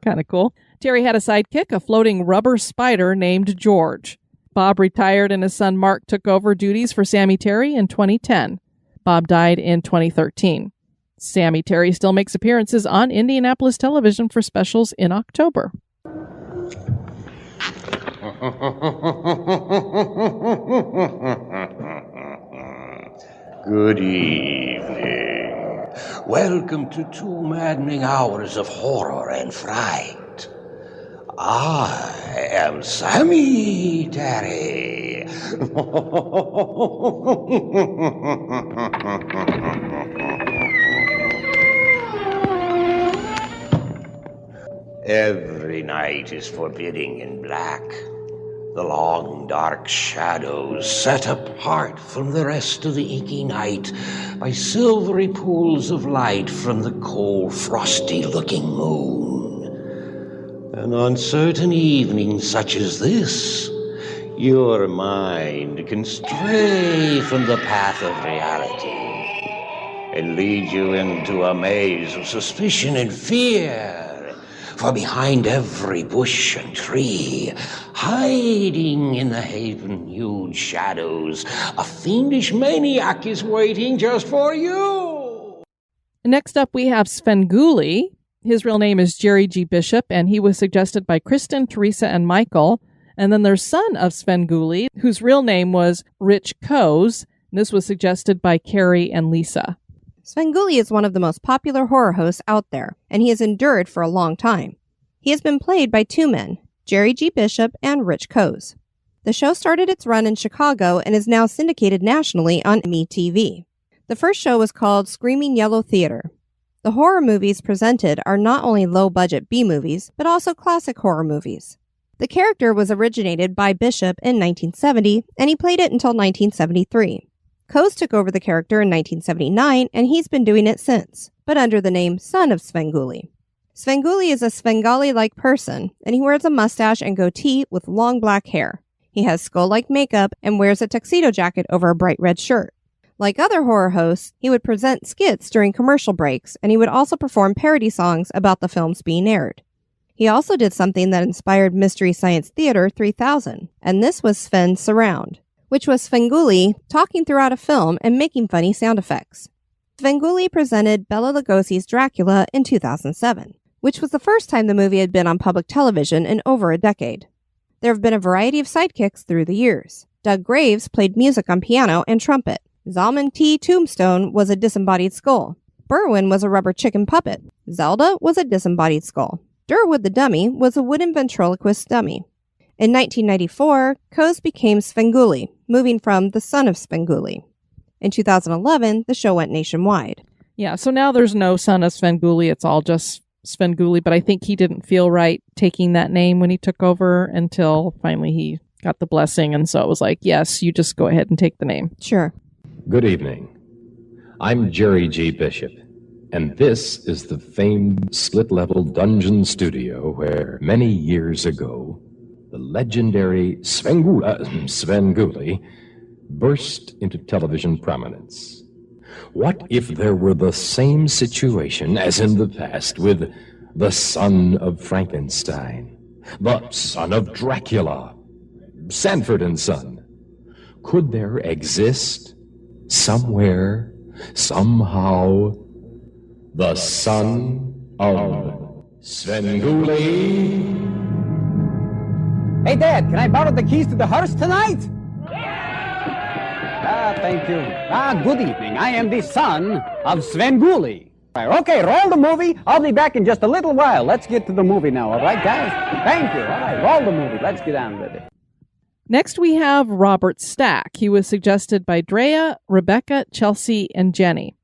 Kind of cool. Terry had a sidekick, a floating rubber spider named George. Bob retired and his son Mark took over duties for Sammy Terry in 2010. Bob died in 2013. Sammy Terry still makes appearances on Indianapolis television for specials in October. Good evening. Welcome to 2 maddening hours of horror and fright. I am Sammy Terry. Every night is forbidding and black. The long, dark shadows set apart from the rest of the inky night by silvery pools of light from the cold, frosty-looking moon. And on certain evenings such as this, your mind can stray from the path of reality and lead you into a maze of suspicion and fear. For behind every bush and tree, hiding in the haven-hued shadows, a fiendish maniac is waiting just for you. Next up, we have Svengoolie. His real name is Jerry G. Bishop, and he was suggested by Kristen, Teresa, and Michael. And then there's son of Svengoolie, whose real name was Rich Coase. This was suggested by Carrie and Lisa. Svengoolie is one of the most popular horror hosts out there, and he has endured for a long time. He has been played by two men, Jerry G. Bishop and Rich Coase. The show started its run in Chicago and is now syndicated nationally on MeTV. The first show was called Screaming Yellow Theater. The horror movies presented are not only low-budget B-movies, but also classic horror movies. The character was originated by Bishop in 1970, and he played it until 1973. Coase took over the character in 1979, and he's been doing it since, but under the name Son of Svengoolie. Svengoolie is a Svengali-like person, and he wears a mustache and goatee with long black hair. He has skull-like makeup and wears a tuxedo jacket over a bright red shirt. Like other horror hosts, he would present skits during commercial breaks, and he would also perform parody songs about the films being aired. He also did something that inspired Mystery Science Theater 3000, and this was Sven Surround, which was Svengoolie talking throughout a film and making funny sound effects. Svengoolie presented Bela Lugosi's Dracula in 2007, which was the first time the movie had been on public television in over a decade. There have been a variety of sidekicks through the years. Doug Graves played music on piano and trumpet. Zalman T. Tombstone was a disembodied skull. Berwin was a rubber chicken puppet. Zelda was a disembodied skull. Durwood the Dummy was a wooden ventriloquist dummy. In 1994, Coase became Svengoolie, moving from the Son of Svengoolie. In 2011, the show went nationwide. Yeah, so now there's no Son of Svengoolie. It's all just Svengoolie, but I think he didn't feel right taking that name when he took over until finally he got the blessing, and so it was like, yes, you just go ahead and take the name. Sure. Good evening. I'm Jerry G. Bishop, and this is the famed split-level dungeon studio where many years ago, the legendary Svengoolie burst into television prominence. What if there were the same situation as in the past with the son of Frankenstein, the son of Dracula, Sanford and Son? Could there exist, somewhere, somehow, the son of Svengoolie? Hey, Dad, can I borrow the keys to the hearse tonight? Thank you. Good evening. I am the son of Svengoolie. Okay, roll the movie. I'll be back in just a little while. Let's get to the movie now, all right, guys? Thank you. All right, roll the movie. Let's get on with it. Next, we have Robert Stack. He was suggested by Drea, Rebecca, Chelsea, and Jenny.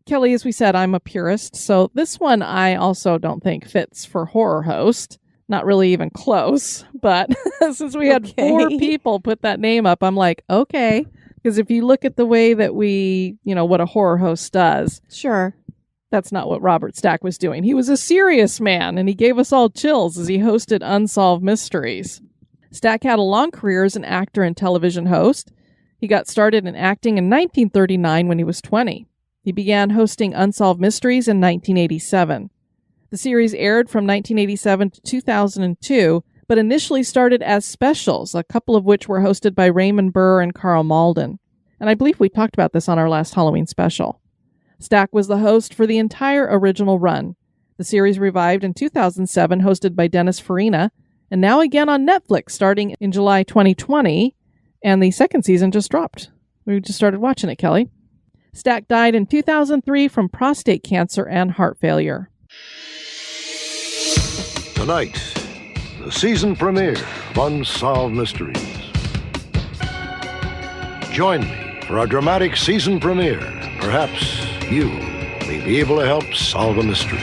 Kelly, as we said, I'm a purist, so this one I also don't think fits for horror host. Not really even close, but since we had 4 people put that name up, I'm like, okay. Because if you look at the way that we, what a horror host does. Sure. That's not what Robert Stack was doing. He was a serious man, and he gave us all chills as he hosted Unsolved Mysteries. Stack had a long career as an actor and television host. He got started in acting in 1939 when he was 20. He began hosting Unsolved Mysteries in 1987. The series aired from 1987 to 2002, but initially started as specials, a couple of which were hosted by Raymond Burr and Carl Malden. And I believe we talked about this on our last Halloween special. Stack was the host for the entire original run. The series revived in 2007, hosted by Dennis Farina, and now again on Netflix starting in July 2020, and the second season just dropped. We just started watching it, Kelly. Stack died in 2003 from prostate cancer and heart failure. Tonight, the season premiere of Unsolved Mysteries. Join me for our dramatic season premiere. Perhaps you may be able to help solve a mystery.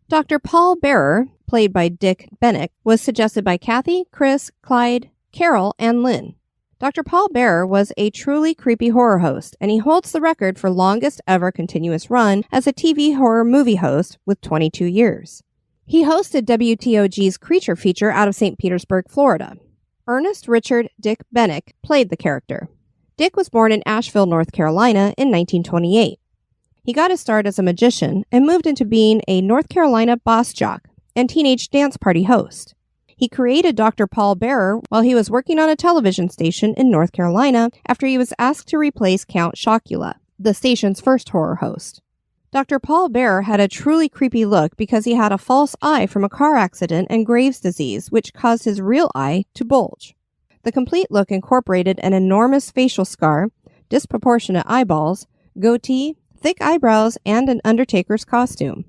Dr. Paul Bearer, played by Dick Bennick, was suggested by Kathy, Chris, Clyde, Carol, and Lynn. Dr. Paul Bearer was a truly creepy horror host, and he holds the record for longest ever continuous run as a TV horror movie host with 22 years. He hosted WTOG's Creature Feature out of St. Petersburg, Florida. Ernest Richard Dick Bennick played the character. Dick was born in Asheville, North Carolina in 1928. He got his start as a magician and moved into being a North Carolina boss jock and teenage dance party host. He created Dr. Paul Bearer while he was working on a television station in North Carolina after he was asked to replace Count Chocula, the station's first horror host. Dr. Paul Bearer had a truly creepy look because he had a false eye from a car accident and Graves' disease, which caused his real eye to bulge. The complete look incorporated an enormous facial scar, disproportionate eyeballs, goatee, thick eyebrows, and an Undertaker's costume.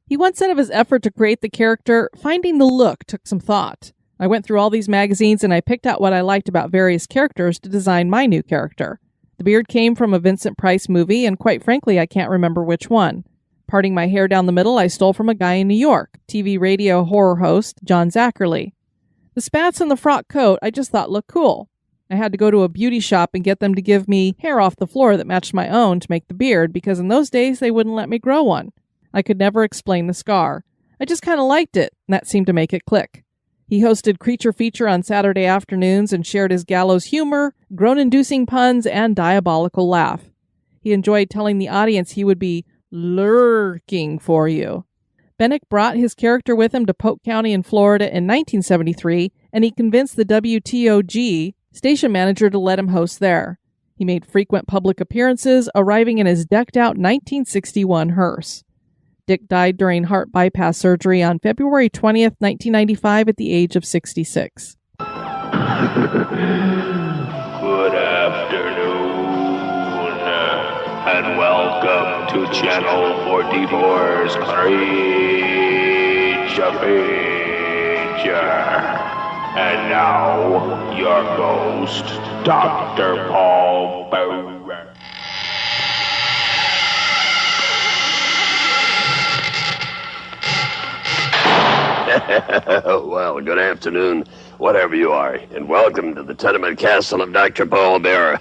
He once said of his effort to create the character, finding the look took some thought. I went through all these magazines and I picked out what I liked about various characters to design my new character. The beard came from a Vincent Price movie, and quite frankly, I can't remember which one. Parting my hair down the middle, I stole from a guy in New York, TV radio horror host John Zachary. The spats and the frock coat I just thought looked cool. I had to go to a beauty shop and get them to give me hair off the floor that matched my own to make the beard, because in those days they wouldn't let me grow one. I could never explain the scar. I just kind of liked it, and that seemed to make it click. He hosted Creature Feature on Saturday afternoons and shared his gallows humor, groan-inducing puns, and diabolical laugh. He enjoyed telling the audience he would be lurking for you. Bennick brought his character with him to Polk County in Florida in 1973, and he convinced the WTOG station manager to let him host there. He made frequent public appearances, arriving in his decked-out 1961 hearse. Dick died during heart bypass surgery on February 20th, 1995 at the age of 66. Good afternoon, and welcome to Channel 44's Creature Feature. And now, your ghost, Dr. Paul Bearer. Well, good afternoon, whatever you are, and welcome to the tenement castle of Dr. Paul Bearer.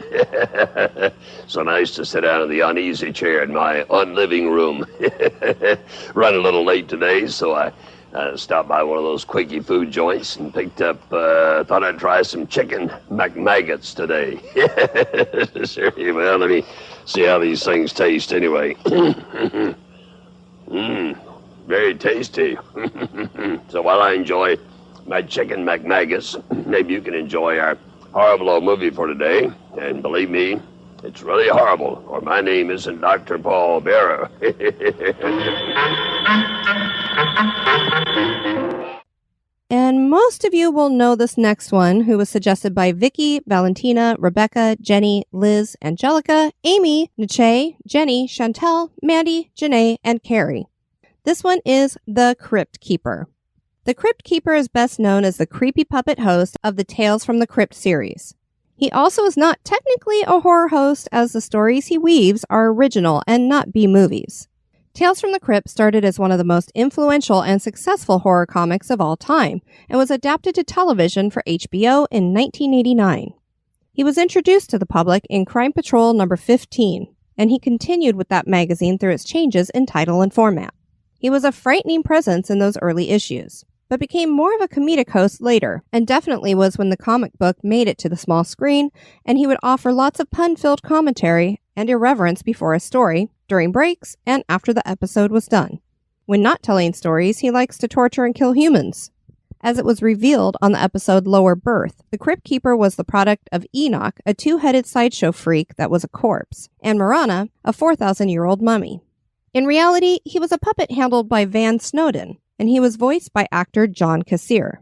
So nice to sit down in the uneasy chair in my unliving room. Run a little late today, so I stopped by one of those quickie food joints and picked up, thought I'd try some chicken McMaggots today. Well, let me see how these things taste anyway. Very tasty. So while I enjoy my chicken McMaggots, maybe you can enjoy our horrible old movie for today. And believe me, it's really horrible, or my name isn't Dr. Paul Bearer. And most of you will know this next one, who was suggested by Vicky, Valentina, Rebecca, Jenny, Liz, Angelica, Amy, Niche, Jenny, Chantel, Mandy, Jannae, and Carrie. This one is The Crypt Keeper. The Crypt Keeper is best known as the creepy puppet host of the Tales from the Crypt series. He also is not technically a horror host, as the stories he weaves are original and not B-movies. Tales from the Crypt started as one of the most influential and successful horror comics of all time, and was adapted to television for HBO in 1989. He was introduced to the public in Crime Patrol number 15, and he continued with that magazine through its changes in title and format. He was a frightening presence in those early issues, but became more of a comedic host later, and definitely was when the comic book made it to the small screen, and he would offer lots of pun-filled commentary and irreverence before a story, during breaks, and after the episode was done. When not telling stories, he likes to torture and kill humans. As it was revealed on the episode Lower Birth, the Crypt Keeper was the product of Enoch, a two-headed sideshow freak that was a corpse, and Marana, a 4,000-year-old mummy. In reality, he was a puppet handled by Van Snowden, and he was voiced by actor John Kassir.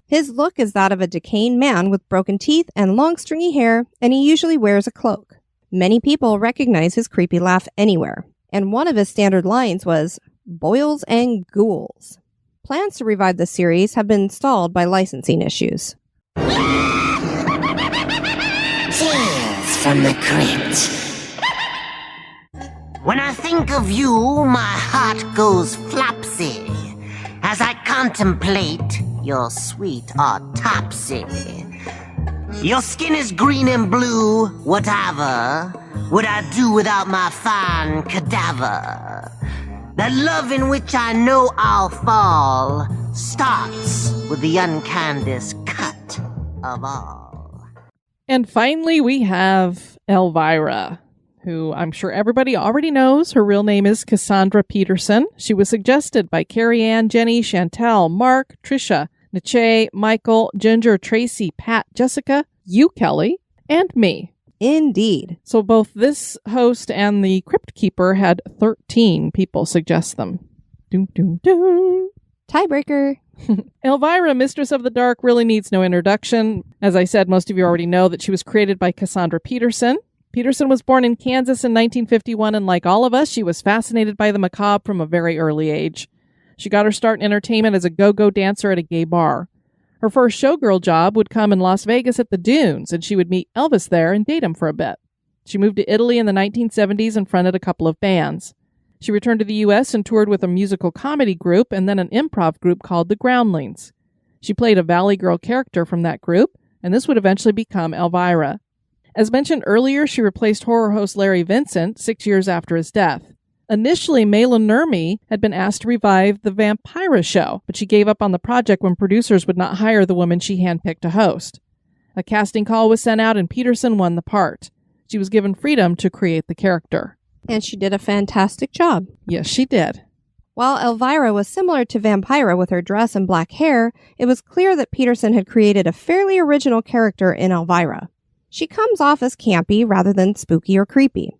His look is that of a decaying man with broken teeth and long stringy hair, and he usually wears a cloak. Many people recognize his creepy laugh anywhere, and one of his standard lines was, "Boils and ghouls." Plans to revive the series have been stalled by licensing issues. Tales from the Crypt. When I think of you, my heart goes flopsy as I contemplate your sweet autopsy. Your skin is green and blue, whatever would I do without my fine cadaver? That love in which I know I'll fall starts with the unkindest cut of all. And finally, we have Elvira, who I'm sure everybody already knows. Her real name is Cassandra Peterson. She was suggested by Carrie Ann, Jenny, Chantel, Mark, Trisha, Nache, Michael, Ginger, Tracy, Pat, Jessica, you, Kelly, and me. Indeed. So both this host and the Crypt Keeper had 13 people suggest them. Doom, doom, doom. Tiebreaker. Elvira, Mistress of the Dark, really needs no introduction. As I said, most of you already know that she was created by Cassandra Peterson. Peterson was born in Kansas in 1951, and like all of us, she was fascinated by the macabre from a very early age. She got her start in entertainment as a go-go dancer at a gay bar. Her first showgirl job would come in Las Vegas at the Dunes, and she would meet Elvis there and date him for a bit. She moved to Italy in the 1970s and fronted a couple of bands. She returned to the U.S. and toured with a musical comedy group and then an improv group called the Groundlings. She played a Valley Girl character from that group, and this would eventually become Elvira. As mentioned earlier, she replaced horror host Larry Vincent 6 years after his death. Initially, Mayla Nurmi had been asked to revive the Vampira show, but she gave up on the project when producers would not hire the woman she handpicked to host. A casting call was sent out and Peterson won the part. She was given freedom to create the character. And she did a fantastic job. Yes, she did. While Elvira was similar to Vampira with her dress and black hair, it was clear that Peterson had created a fairly original character in Elvira. She comes off as campy rather than spooky or creepy.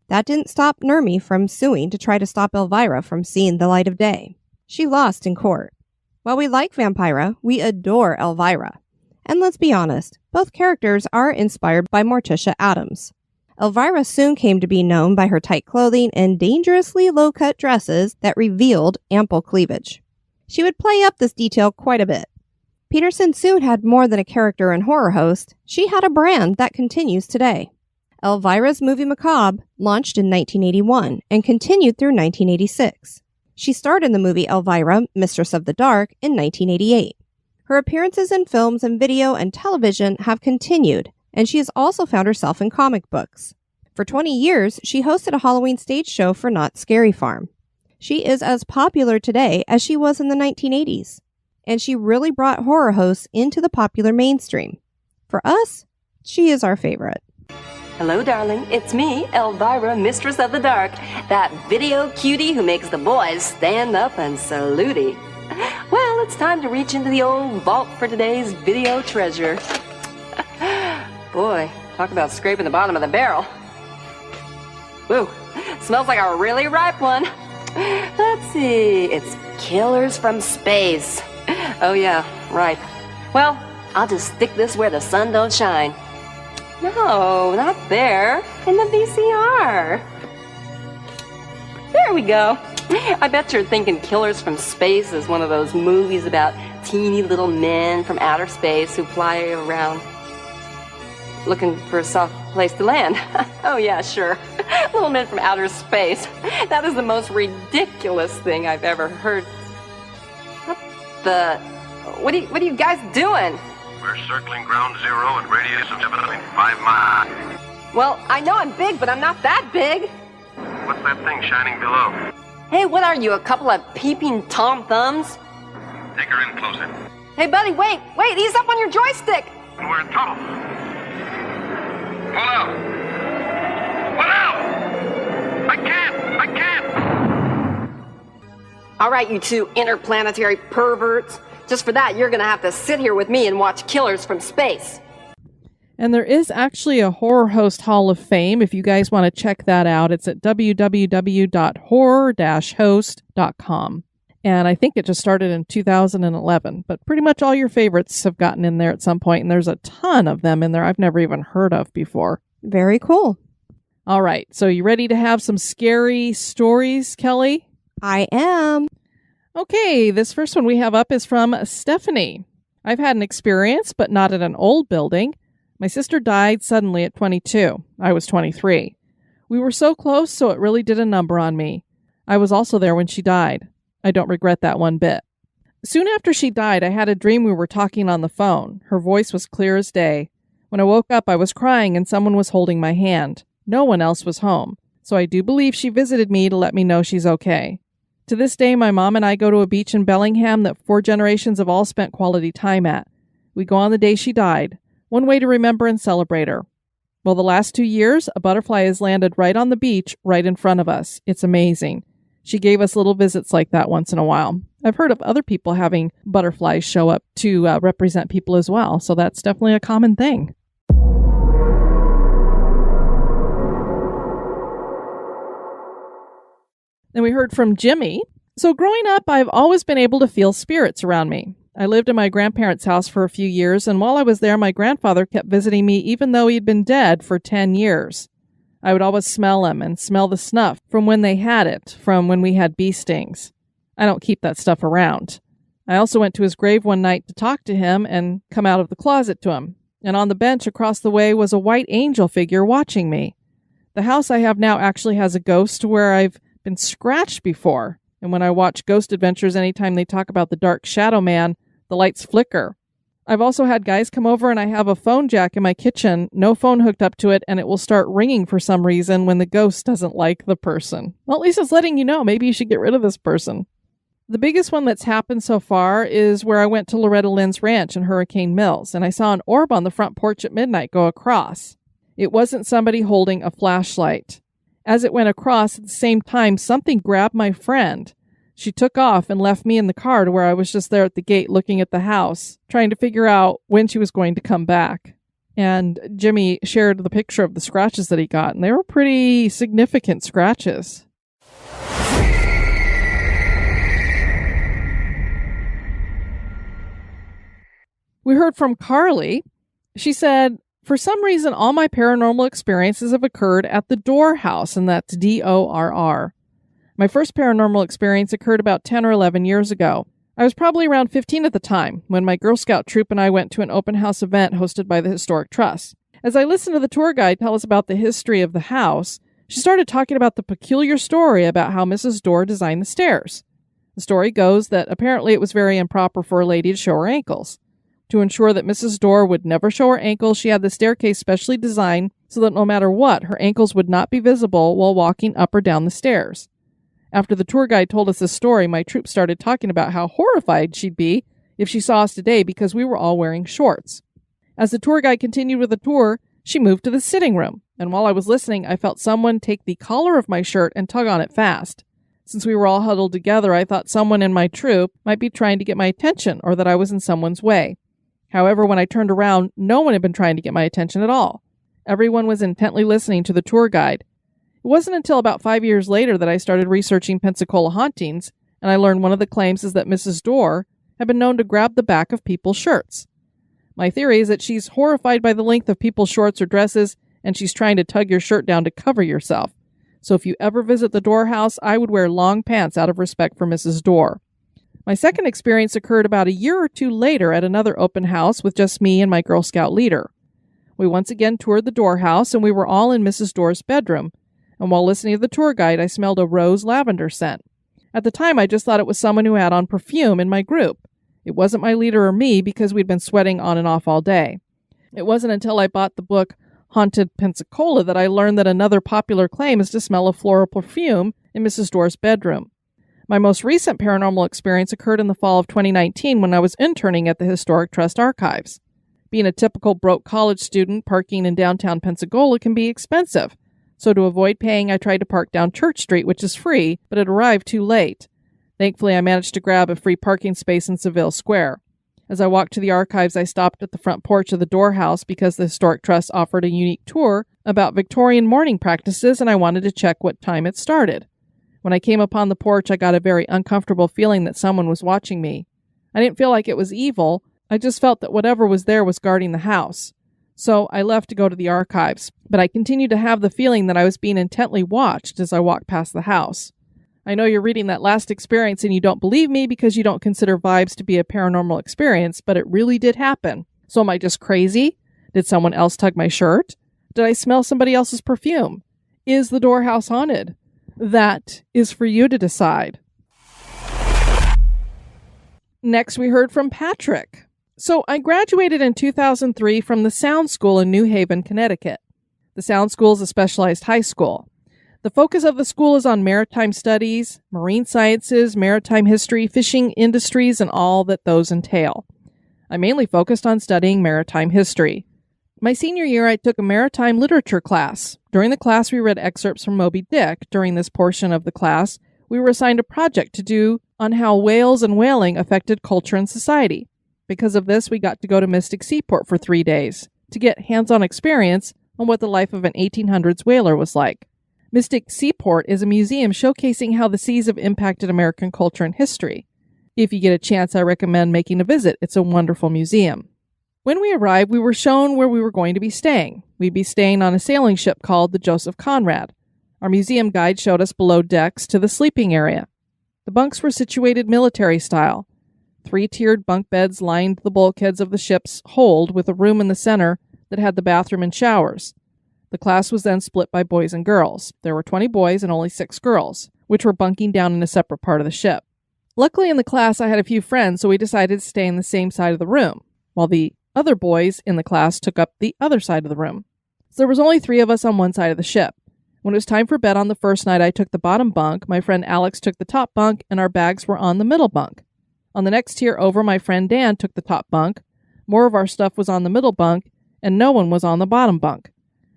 That didn't stop Nurmi from suing to try to stop Elvira from seeing the light of day. She lost in court. While we like Vampira, we adore Elvira. And let's be honest, both characters are inspired by Morticia Addams. Elvira soon came to be known by her tight clothing and dangerously low-cut dresses that revealed ample cleavage. She would play up this detail quite a bit. Peterson soon had more than a character and horror host. She had a brand that continues today. Elvira's movie Macabre launched in 1981 and continued through 1986. She starred in the movie Elvira, Mistress of the Dark in 1988. Her appearances in films and video and television have continued, and she has also found herself in comic books. For 20 years, she hosted a Halloween stage show for Knott's Scary Farm. She is as popular today as she was in the 1980s, and she really brought horror hosts into the popular mainstream. For us, she is our favorite. Hello, darling. It's me, Elvira, Mistress of the Dark, that video cutie who makes the boys stand up and salute. Well, it's time to reach into the old vault for today's video treasure. Boy, talk about scraping the bottom of the barrel. Woo, smells like a really ripe one. Let's see, it's Killers from Space. Oh yeah, right. Well, I'll just stick this where the sun don't shine. No, not there. In the VCR. There we go. I bet you're thinking Killers from Space is one of those movies about teeny little men from outer space who fly around looking for a soft place to land. Oh yeah, sure. Little men from outer space. That is the most ridiculous thing I've ever heard. What are you guys doing? We're circling ground zero at radius of 7.5 miles. Well, I know I'm big, but I'm not that big. What's that thing shining below? Hey, what are you, a couple of peeping Tom Thumbs? Take her in closer. Hey, buddy, wait, ease up on your joystick. We're in trouble. Pull out. Pull out! I can't! All right, you two interplanetary perverts. Just for that, you're going to have to sit here with me and watch Killers from Space. And there is actually a Horror Host Hall of Fame. If you guys want to check that out, it's at www.horror-host.com. And I think it just started in 2011. But pretty much all your favorites have gotten in there at some point, and there's a ton of them in there I've never even heard of before. Very cool. All right, so you ready to have some scary stories, Kelly? I am. Okay, this first one we have up is from Stephanie. I've had an experience, but not at an old building. My sister died suddenly at 22. I was 23. We were so close, so it really did a number on me. I was also there when she died. I don't regret that one bit. Soon after she died, I had a dream we were talking on the phone. Her voice was clear as day. When I woke up, I was crying and someone was holding my hand. No one else was home, so I do believe she visited me to let me know she's okay. To this day, my mom and I go to a beach in Bellingham that 4 generations have all spent quality time at. We go on the day she died, one way to remember and celebrate her. Well, the last 2 years, a butterfly has landed right on the beach, right in front of us. It's amazing. She gave us little visits like that once in a while. I've heard of other people having butterflies show up to represent people as well, so that's definitely a common thing. Then we heard from Jimmy. So growing up, I've always been able to feel spirits around me. I lived in my grandparents' house for a few years, and while I was there, my grandfather kept visiting me even though he'd been dead for 10 years. I would always smell him and smell the snuff from when they had it, from when we had bee stings. I don't keep that stuff around. I also went to his grave one night to talk to him and come out of the closet to him. And on the bench across the way was a white angel figure watching me. The house I have now actually has a ghost where I've been scratched before. And when I watch Ghost Adventures, anytime they talk about the dark shadow man, the lights flicker. I've also had guys come over and I have a phone jack in my kitchen, no phone hooked up to it, and it will start ringing for some reason when the ghost doesn't like the person. Well, at least it's letting you know maybe you should get rid of this person. The biggest one that's happened so far is where I went to Loretta Lynn's ranch in Hurricane Mills, and I saw an orb on the front porch at midnight go across. It wasn't somebody holding a flashlight. As it went across, at the same time, something grabbed my friend. She took off and left me in the car to where I was just there at the gate looking at the house, trying to figure out when she was going to come back. And Jimmy shared the picture of the scratches that he got, and they were pretty significant scratches. We heard from Carly. She said, for some reason, all my paranormal experiences have occurred at the Dorr House, and that's DORR. My first paranormal experience occurred about 10 or 11 years ago. I was probably around 15 at the time, when my Girl Scout troop and I went to an open house event hosted by the Historic Trust. As I listened to the tour guide tell us about the history of the house, she started talking about the peculiar story about how Mrs. Dorr designed the stairs. The story goes that apparently it was very improper for a lady to show her ankles. To ensure that Mrs. Dorr would never show her ankles, she had the staircase specially designed so that no matter what, her ankles would not be visible while walking up or down the stairs. After the tour guide told us this story, my troop started talking about how horrified she'd be if she saw us today because we were all wearing shorts. As the tour guide continued with the tour, she moved to the sitting room, and while I was listening, I felt someone take the collar of my shirt and tug on it fast. Since we were all huddled together, I thought someone in my troop might be trying to get my attention or that I was in someone's way. However, when I turned around, no one had been trying to get my attention at all. Everyone was intently listening to the tour guide. It wasn't until about 5 years later that I started researching Pensacola hauntings, and I learned one of the claims is that Mrs. Dorr had been known to grab the back of people's shirts. My theory is that she's horrified by the length of people's shorts or dresses, and she's trying to tug your shirt down to cover yourself. So if you ever visit the Dorr House, I would wear long pants out of respect for Mrs. Dorr. My second experience occurred about a year or two later at another open house with just me and my Girl Scout leader. We once again toured the Dorr House, and we were all in Mrs. Dorr's bedroom. And while listening to the tour guide, I smelled a rose lavender scent. At the time, I just thought it was someone who had on perfume in my group. It wasn't my leader or me because we'd been sweating on and off all day. It wasn't until I bought the book Haunted Pensacola that I learned that another popular claim is to smell a floral perfume in Mrs. Dorr's bedroom. My most recent paranormal experience occurred in the fall of 2019 when I was interning at the Historic Trust Archives. Being a typical broke college student, parking in downtown Pensacola can be expensive. So to avoid paying, I tried to park down Church Street, which is free, but it arrived too late. Thankfully, I managed to grab a free parking space in Seville Square. As I walked to the archives, I stopped at the front porch of the Dorr House because the Historic Trust offered a unique tour about Victorian mourning practices, and I wanted to check what time it started. When I came upon the porch, I got a very uncomfortable feeling that someone was watching me. I didn't feel like it was evil. I just felt that whatever was there was guarding the house. So I left to go to the archives, but I continued to have the feeling that I was being intently watched as I walked past the house. I know you're reading that last experience and you don't believe me because you don't consider vibes to be a paranormal experience, but it really did happen. So am I just crazy? Did someone else tug my shirt? Did I smell somebody else's perfume? Is the Dorr House haunted? That is for you to decide. Next, we heard from Patrick. So I graduated in 2003 from the Sound School in New Haven, Connecticut. The Sound School is a specialized high school. The focus of the school is on maritime studies, marine sciences, maritime history, fishing industries, and all that those entail. I mainly focused on studying maritime history. My senior year, I took a maritime literature class. During the class, we read excerpts from Moby Dick. During this portion of the class, we were assigned a project to do on how whales and whaling affected culture and society. Because of this, we got to go to Mystic Seaport for 3 days to get hands-on experience on what the life of an 1800s whaler was like. Mystic Seaport is a museum showcasing how the seas have impacted American culture and history. If you get a chance, I recommend making a visit. It's a wonderful museum. When we arrived, we were shown where we were going to be staying. We'd be staying on a sailing ship called the Joseph Conrad. Our museum guide showed us below decks to the sleeping area. The bunks were situated military style. 3-tiered bunk beds lined the bulkheads of the ship's hold with a room in the center that had the bathroom and showers. The class was then split by boys and girls. There were 20 boys and only 6 girls, which were bunking down in a separate part of the ship. Luckily in the class I had a few friends, so we decided to stay in the same side of the room, while the other boys in the class took up the other side of the room. So there was only 3 of us on one side of the ship. When it was time for bed on the first night, I took the bottom bunk, my friend Alex took the top bunk, and our bags were on the middle bunk. On the next tier over, my friend Dan took the top bunk. More of our stuff was on the middle bunk, and no one was on the bottom bunk.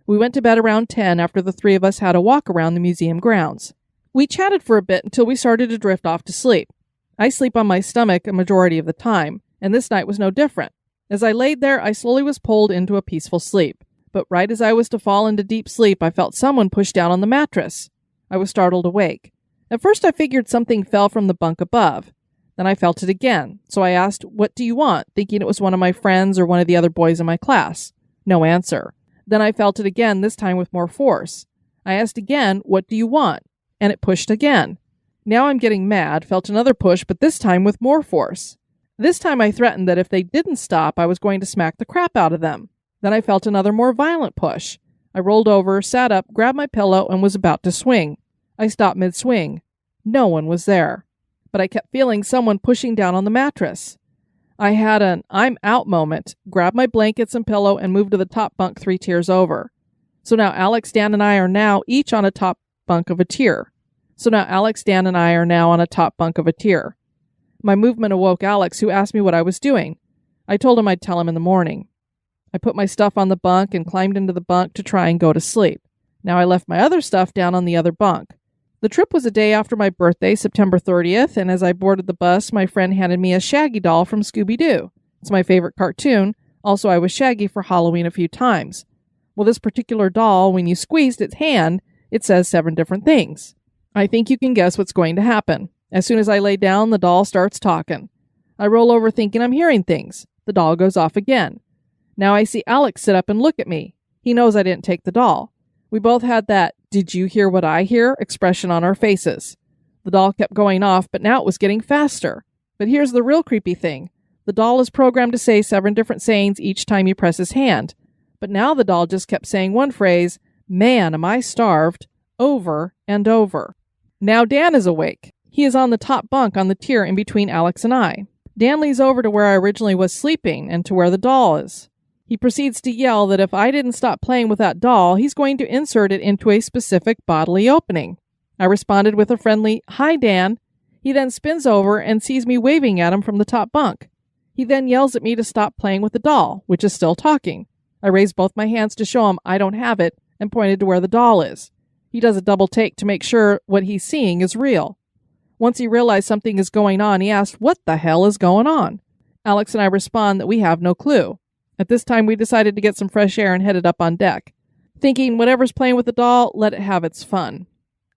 We went to bed around 10 after the 3 of us had a walk around the museum grounds. We chatted for a bit until we started to drift off to sleep. I sleep on my stomach a majority of the time, and this night was no different. As I laid there, I slowly was pulled into a peaceful sleep. But right as I was to fall into deep sleep, I felt someone push down on the mattress. I was startled awake. At first I figured something fell from the bunk above. Then I felt it again, so I asked, "What do you want?" thinking it was one of my friends or one of the other boys in my class. No answer. Then I felt it again, this time with more force. I asked again, "What do you want?" And it pushed again. Now I'm getting mad, felt another push, but this time with more force. This time I threatened that if they didn't stop, I was going to smack the crap out of them. Then I felt another more violent push. I rolled over, sat up, grabbed my pillow, and was about to swing. I stopped mid-swing. No one was there. But I kept feeling someone pushing down on the mattress. I had an "I'm out" moment, grabbed my blankets and pillow, and moved to the top bunk 3 tiers over. So now Alex, Dan, and I are now each on a top bunk of a tier. My movement awoke Alex, who asked me what I was doing. I told him I'd tell him in the morning. I put my stuff on the bunk and climbed into the bunk to try and go to sleep. Now I left my other stuff down on the other bunk. The trip was a day after my birthday, September 30th, and as I boarded the bus, my friend handed me a Shaggy doll from Scooby-Doo. It's my favorite cartoon. Also, I was Shaggy for Halloween a few times. Well, this particular doll, when you squeezed its hand, it says 7 different things. I think you can guess what's going to happen. As soon as I lay down, the doll starts talking. I roll over thinking I'm hearing things. The doll goes off again. Now I see Alex sit up and look at me. He knows I didn't take the doll. We both had that "did you hear what I hear" expression on our faces. The doll kept going off, but now it was getting faster. But here's the real creepy thing. The doll is programmed to say 7 different sayings each time you press his hand. But now the doll just kept saying one phrase, "Man, am I starved," over and over. Now Dan is awake. He is on the top bunk on the tier in between Alex and I. Dan leans over to where I originally was sleeping and to where the doll is. He proceeds to yell that if I didn't stop playing with that doll, he's going to insert it into a specific bodily opening. I responded with a friendly, "Hi, Dan." He then spins over and sees me waving at him from the top bunk. He then yells at me to stop playing with the doll, which is still talking. I raised both my hands to show him I don't have it and pointed to where the doll is. He does a double take to make sure what he's seeing is real. Once he realized something is going on, he asked, "What the hell is going on?" Alex and I respond that we have no clue. At this time, we decided to get some fresh air and headed up on deck, thinking whatever's playing with the doll, let it have its fun.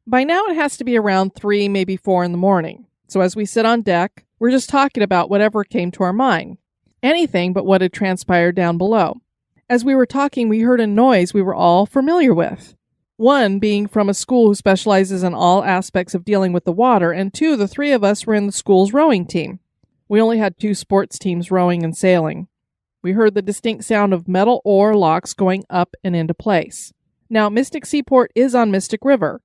By now, it has to be around 3, maybe 4 in the morning. So as we sit on deck, we're just talking about whatever came to our mind. Anything but what had transpired down below. As we were talking, we heard a noise we were all familiar with. 1, being from a school who specializes in all aspects of dealing with the water, and 2, the 3 of us were in the school's rowing team. We only had 2 sports teams rowing and sailing. We heard the distinct sound of metal oar locks going up and into place. Now, Mystic Seaport is on Mystic River.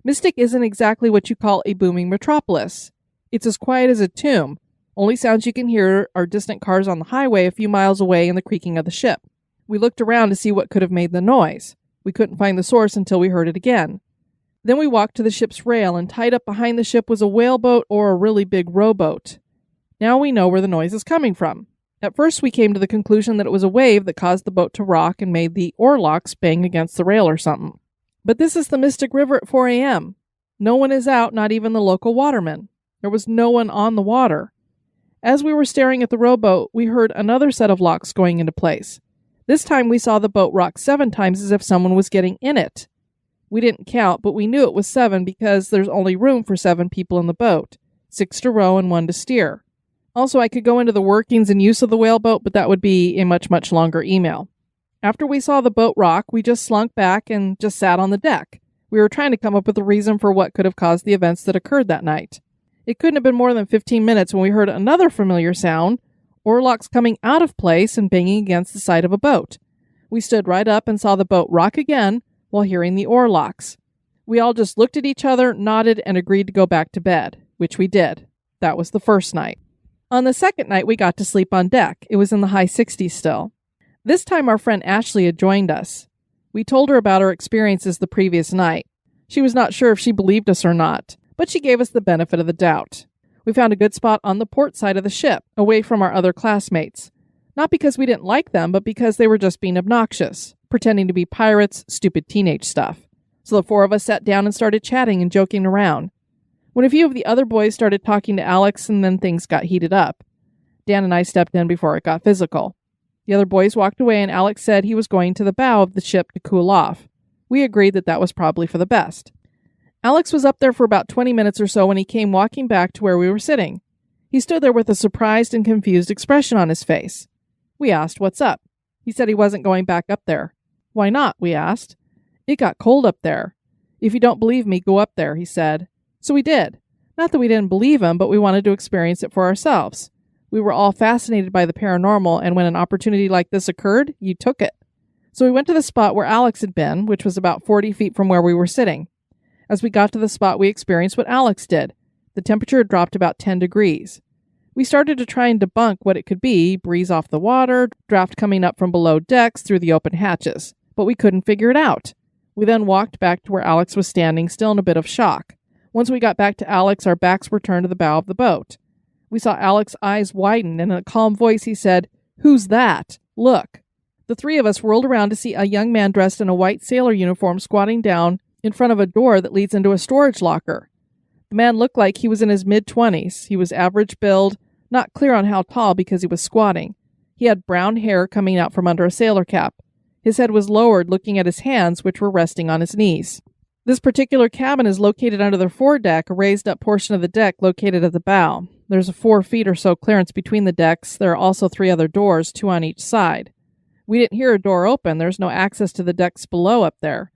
Mystic isn't exactly what you call a booming metropolis. It's as quiet as a tomb. Only sounds you can hear are distant cars on the highway a few miles away and the creaking of the ship. We looked around to see what could have made the noise. We couldn't find the source until we heard it again. Then we walked to the ship's rail, and tied up behind the ship was a whaleboat or a really big rowboat. Now we know where the noise is coming from. At first we came to the conclusion that it was a wave that caused the boat to rock and made the oarlocks bang against the rail or something. But this is the Mystic River at 4 a.m. No one is out, not even the local watermen. There was no one on the water. As we were staring at the rowboat, we heard another set of locks going into place. This time we saw the boat rock 7 times as if someone was getting in it. We didn't count, but we knew it was 7 because there's only room for 7 people in the boat, 6 to row and 1 to steer. Also, I could go into the workings and use of the whaleboat, but that would be a much, much longer email. After we saw the boat rock, we just slunk back and just sat on the deck. We were trying to come up with a reason for what could have caused the events that occurred that night. It couldn't have been more than 15 minutes when we heard another familiar sound, oarlocks coming out of place and banging against the side of a boat. We stood right up and saw the boat rock again while hearing the oarlocks. We all just looked at each other, nodded, and agreed to go back to bed, which we did. That was the first night. On the second night, we got to sleep on deck. It was in the high 60s still. This time, our friend Ashley had joined us. We told her about our experiences the previous night. She was not sure if she believed us or not, but she gave us the benefit of the doubt. We found a good spot on the port side of the ship, away from our other classmates. Not because we didn't like them, but because they were just being obnoxious, pretending to be pirates, stupid teenage stuff. So the 4 of us sat down and started chatting and joking around. When a few of the other boys started talking to Alex, and then things got heated up. Dan and I stepped in before it got physical. The other boys walked away, and Alex said he was going to the bow of the ship to cool off. We agreed that that was probably for the best. Alex was up there for about 20 minutes or so when he came walking back to where we were sitting. He stood there with a surprised and confused expression on his face. We asked, "What's up?" He said he wasn't going back up there. "Why not?" we asked. "It got cold up there. If you don't believe me, go up there," he said. So we did. Not that we didn't believe him, but we wanted to experience it for ourselves. We were all fascinated by the paranormal, and when an opportunity like this occurred, you took it. So we went to the spot where Alex had been, which was about 40 feet from where we were sitting. As we got to the spot, we experienced what Alex did. The temperature had dropped about 10 degrees. We started to try and debunk what it could be, breeze off the water, draft coming up from below decks through the open hatches, but we couldn't figure it out. We then walked back to where Alex was standing, still in a bit of shock. Once we got back to Alex, our backs were turned to the bow of the boat. We saw Alex's eyes widen, and in a calm voice he said, "Who's that? Look." The 3 of us whirled around to see a young man dressed in a white sailor uniform squatting down in front of a door that leads into a storage locker. The man looked like he was in his mid-20s. He was average build, not clear on how tall because he was squatting. He had brown hair coming out from under a sailor cap. His head was lowered, looking at his hands, which were resting on his knees. This particular cabin is located under the foredeck, a raised-up portion of the deck located at the bow. There's a 4 feet or so clearance between the decks. There are also 3 other doors, 2 on each side. We didn't hear a door open. There's no access to the decks below up there.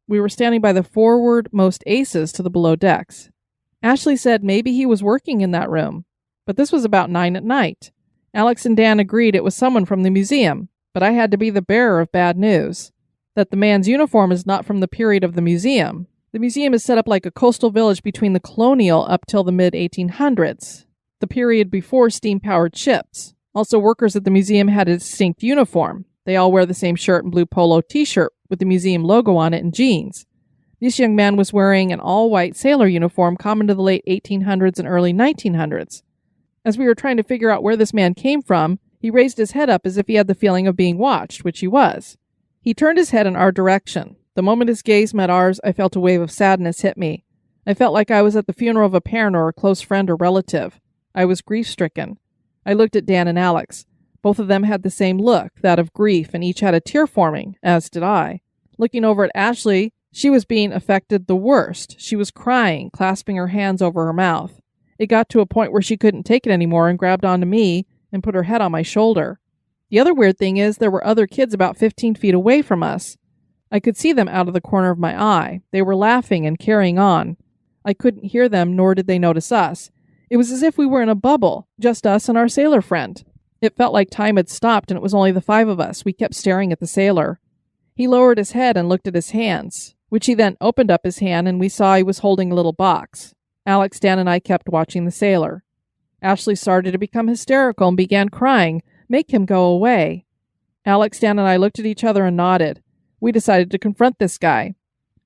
We were standing by the forward-most aces to the below decks. Ashley said maybe he was working in that room, but this was about 9 at night. Alex and Dan agreed it was someone from the museum, but I had to be the bearer of bad news. That the man's uniform is not from the period of the museum. The museum is set up like a coastal village between the colonial up till the mid-1800s, the period before steam-powered ships. Also, workers at the museum had a distinct uniform. They all wear the same shirt and blue polo t-shirt with the museum logo on it and jeans. This young man was wearing an all-white sailor uniform common to the late 1800s and early 1900s. As we were trying to figure out where this man came from, he raised his head up as if he had the feeling of being watched, which he was. He turned his head in our direction. The moment his gaze met ours, I felt a wave of sadness hit me. I felt like I was at the funeral of a parent or a close friend or relative. I was grief-stricken. I looked at Dan and Alex. Both of them had the same look, that of grief, and each had a tear forming, as did I. Looking over at Ashley, she was being affected the worst. She was crying, clasping her hands over her mouth. It got to a point where she couldn't take it anymore and grabbed onto me and put her head on my shoulder. The other weird thing is there were other kids about 15 feet away from us. I could see them out of the corner of my eye. They were laughing and carrying on. I couldn't hear them, nor did they notice us. It was as if we were in a bubble, just us and our sailor friend. It felt like time had stopped and it was only the 5 of us. We kept staring at the sailor. He lowered his head and looked at his hands, which he then opened up his hand and we saw he was holding a little box. Alex, Dan, and I kept watching the sailor. Ashley started to become hysterical and began crying. "Make him go away." Alex, Dan, and I looked at each other and nodded. We decided to confront this guy.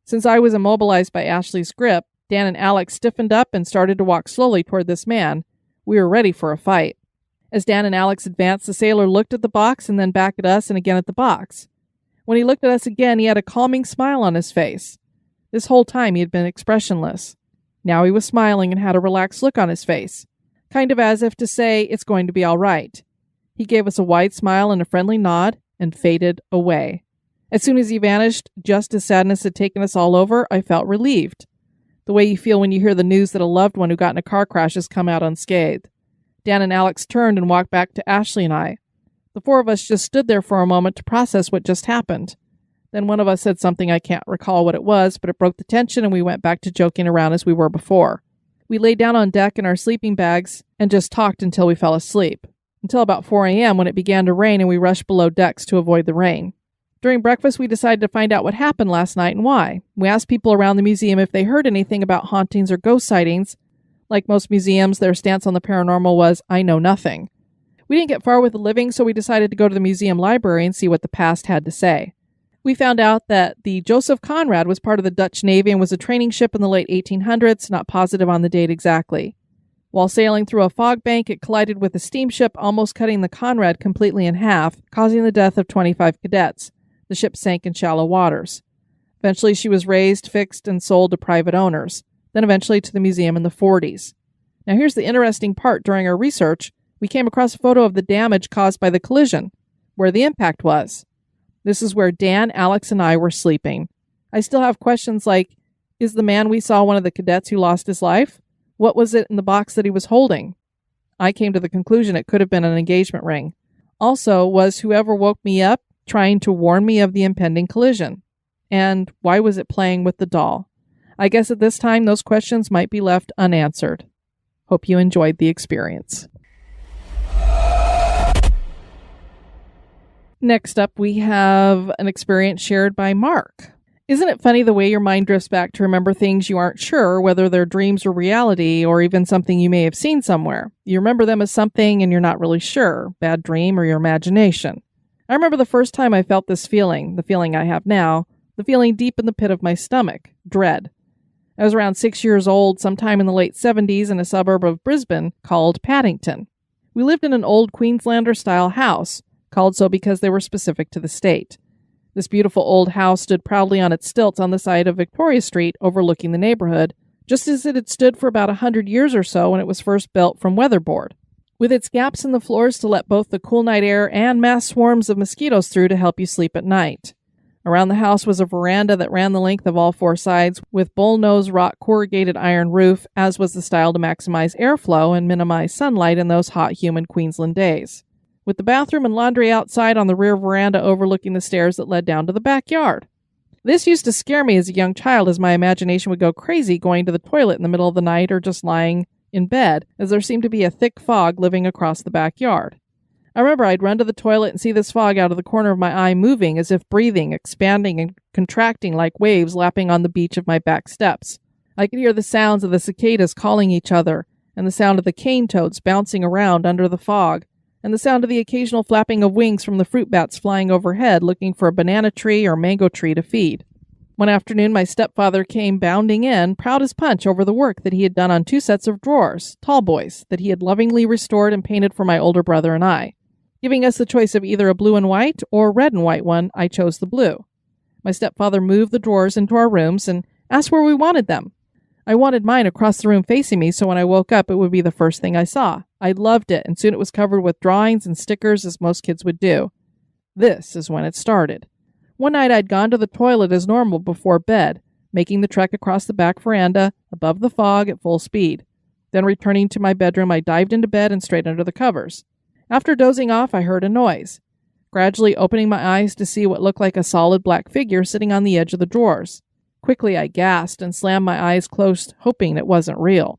Since I was immobilized by Ashley's grip, Dan and Alex stiffened up and started to walk slowly toward this man. We were ready for a fight. As Dan and Alex advanced, the sailor looked at the box and then back at us and again at the box. When he looked at us again, he had a calming smile on his face. This whole time he had been expressionless. Now he was smiling and had a relaxed look on his face, kind of as if to say, it's going to be all right. He gave us a wide smile and a friendly nod and faded away. As soon as he vanished, just as sadness had taken us all over, I felt relieved. The way you feel when you hear the news that a loved one who got in a car crash has come out unscathed. Dan and Alex turned and walked back to Ashley and I. The four of us just stood there for a moment to process what just happened. Then one of us said something I can't recall what it was, but it broke the tension and we went back to joking around as we were before. We lay down on deck in our sleeping bags and just talked until we fell asleep. Until about 4 a.m. when it began to rain and we rushed below decks to avoid the rain. During breakfast, we decided to find out what happened last night and why. We asked people around the museum if they heard anything about hauntings or ghost sightings. Like most museums, their stance on the paranormal was, I know nothing. We didn't get far with the living, so we decided to go to the museum library and see what the past had to say. We found out that the Joseph Conrad was part of the Dutch Navy and was a training ship in the late 1800s, not positive on the date exactly. While sailing through a fog bank, it collided with a steamship, almost cutting the Conrad completely in half, causing the death of 25 cadets. The ship sank in shallow waters. Eventually, she was raised, fixed, and sold to private owners, then eventually to the museum in the 40s. Now here's the interesting part. During our research, we came across a photo of the damage caused by the collision, where the impact was. This is where Dan, Alex, and I were sleeping. I still have questions like, is the man we saw one of the cadets who lost his life? What was it in the box that he was holding? I came to the conclusion it could have been an engagement ring. Also, was whoever woke me up trying to warn me of the impending collision? And why was it playing with the doll? I guess at this time those questions might be left unanswered. Hope you enjoyed the experience. Next up, we have an experience shared by Mark. Isn't it funny the way your mind drifts back to remember things you aren't sure whether they're dreams or reality, or even something you may have seen somewhere? You remember them as something and you're not really sure, bad dream or your imagination. I remember the first time I felt this feeling, the feeling I have now, the feeling deep in the pit of my stomach, dread. I was around 6 years old, sometime in the late 70s, in a suburb of Brisbane called Paddington. We lived in an old Queenslander-style house, called so because they were specific to the state. This beautiful old house stood proudly on its stilts on the side of Victoria Street, overlooking the neighborhood, just as it had stood for about 100 years or so when it was first built from weatherboard, with its gaps in the floors to let both the cool night air and mass swarms of mosquitoes through to help you sleep at night. Around the house was a veranda that ran the length of all four sides, with bullnose wrought corrugated iron roof, as was the style to maximize airflow and minimize sunlight in those hot, humid Queensland days, with the bathroom and laundry outside on the rear veranda overlooking the stairs that led down to the backyard. This used to scare me as a young child, as my imagination would go crazy going to the toilet in the middle of the night or just lying in bed, as there seemed to be a thick fog living across the backyard. I remember I'd run to the toilet and see this fog out of the corner of my eye moving, as if breathing, expanding, and contracting like waves lapping on the beach of my back steps. I could hear the sounds of the cicadas calling each other, and the sound of the cane toads bouncing around under the fog, and the sound of the occasional flapping of wings from the fruit bats flying overhead looking for a banana tree or mango tree to feed. One afternoon, my stepfather came bounding in, proud as punch over the work that he had done on 2 sets of drawers, tall boys, that he had lovingly restored and painted for my older brother and I. Giving us the choice of either a blue and white or red and white one, I chose the blue. My stepfather moved the drawers into our rooms and asked where we wanted them. I wanted mine across the room facing me, so when I woke up, it would be the first thing I saw. I loved it, and soon it was covered with drawings and stickers, as most kids would do. This is when it started. One night I'd gone to the toilet as normal before bed, making the trek across the back veranda, above the fog at full speed. Then returning to my bedroom, I dived into bed and straight under the covers. After dozing off, I heard a noise, gradually opening my eyes to see what looked like a solid black figure sitting on the edge of the drawers. Quickly, I gasped and slammed my eyes closed, hoping it wasn't real.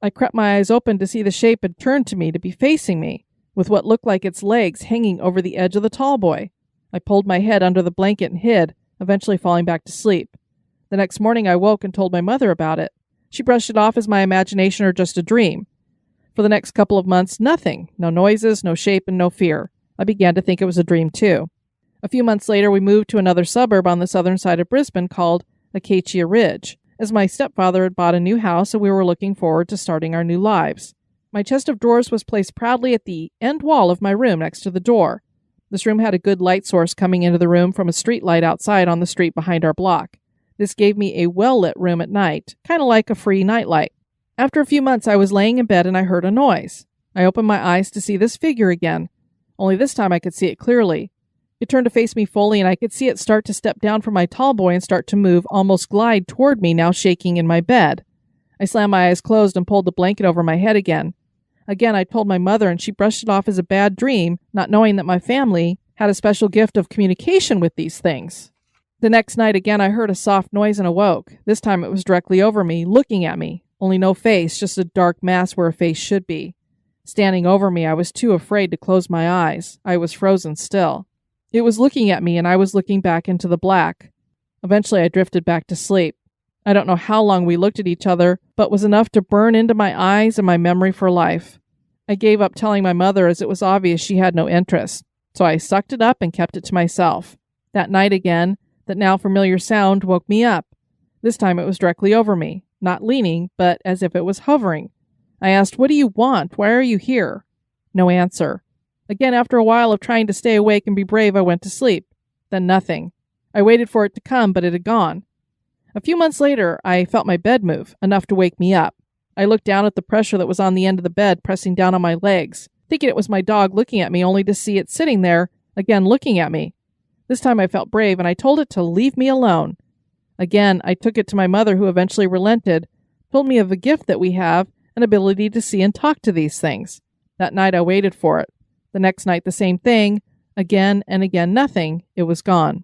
I crept my eyes open to see the shape had turned to me, to be facing me, with what looked like its legs hanging over the edge of the tall boy. I pulled my head under the blanket and hid, eventually falling back to sleep. The next morning, I woke and told my mother about it. She brushed it off as my imagination or just a dream. For the next couple of months, nothing. No noises, no shape, and no fear. I began to think it was a dream, too. A few months later, we moved to another suburb on the southern side of Brisbane called Acacia Ridge, as my stepfather had bought a new house and we were looking forward to starting our new lives. My chest of drawers was placed proudly at the end wall of my room next to the door. This room had a good light source coming into the room from a street light outside on the street behind our block. This gave me a well-lit room at night, kind of like a free nightlight. After a few months, I was laying in bed and I heard a noise. I opened my eyes to see this figure again, only this time I could see it clearly. It turned to face me fully and I could see it start to step down from my tall boy and start to move, almost glide toward me, now shaking in my bed. I slammed my eyes closed and pulled the blanket over my head again. Again, I told my mother and she brushed it off as a bad dream, not knowing that my family had a special gift of communication with these things. The next night again I heard a soft noise and awoke. This time it was directly over me, looking at me. Only no face, just a dark mass where a face should be. Standing over me, I was too afraid to close my eyes. I was frozen still. It was looking at me and I was looking back into the black. Eventually I drifted back to sleep. I don't know how long we looked at each other, but was enough to burn into my eyes and my memory for life. I gave up telling my mother as it was obvious she had no interest, so I sucked it up and kept it to myself. That night again, that now familiar sound woke me up. This time it was directly over me, not leaning, but as if it was hovering. I asked, "What do you want? Why are you here?" No answer. Again, after a while of trying to stay awake and be brave, I went to sleep. Then nothing. I waited for it to come, but it had gone. A few months later, I felt my bed move, enough to wake me up. I looked down at the pressure that was on the end of the bed, pressing down on my legs, thinking it was my dog looking at me, only to see it sitting there, again looking at me. This time I felt brave, and I told it to leave me alone. Again, I took it to my mother, who eventually relented, told me of a gift that we have, an ability to see and talk to these things. That night I waited for it. The next night the same thing. Again and again nothing. It was gone.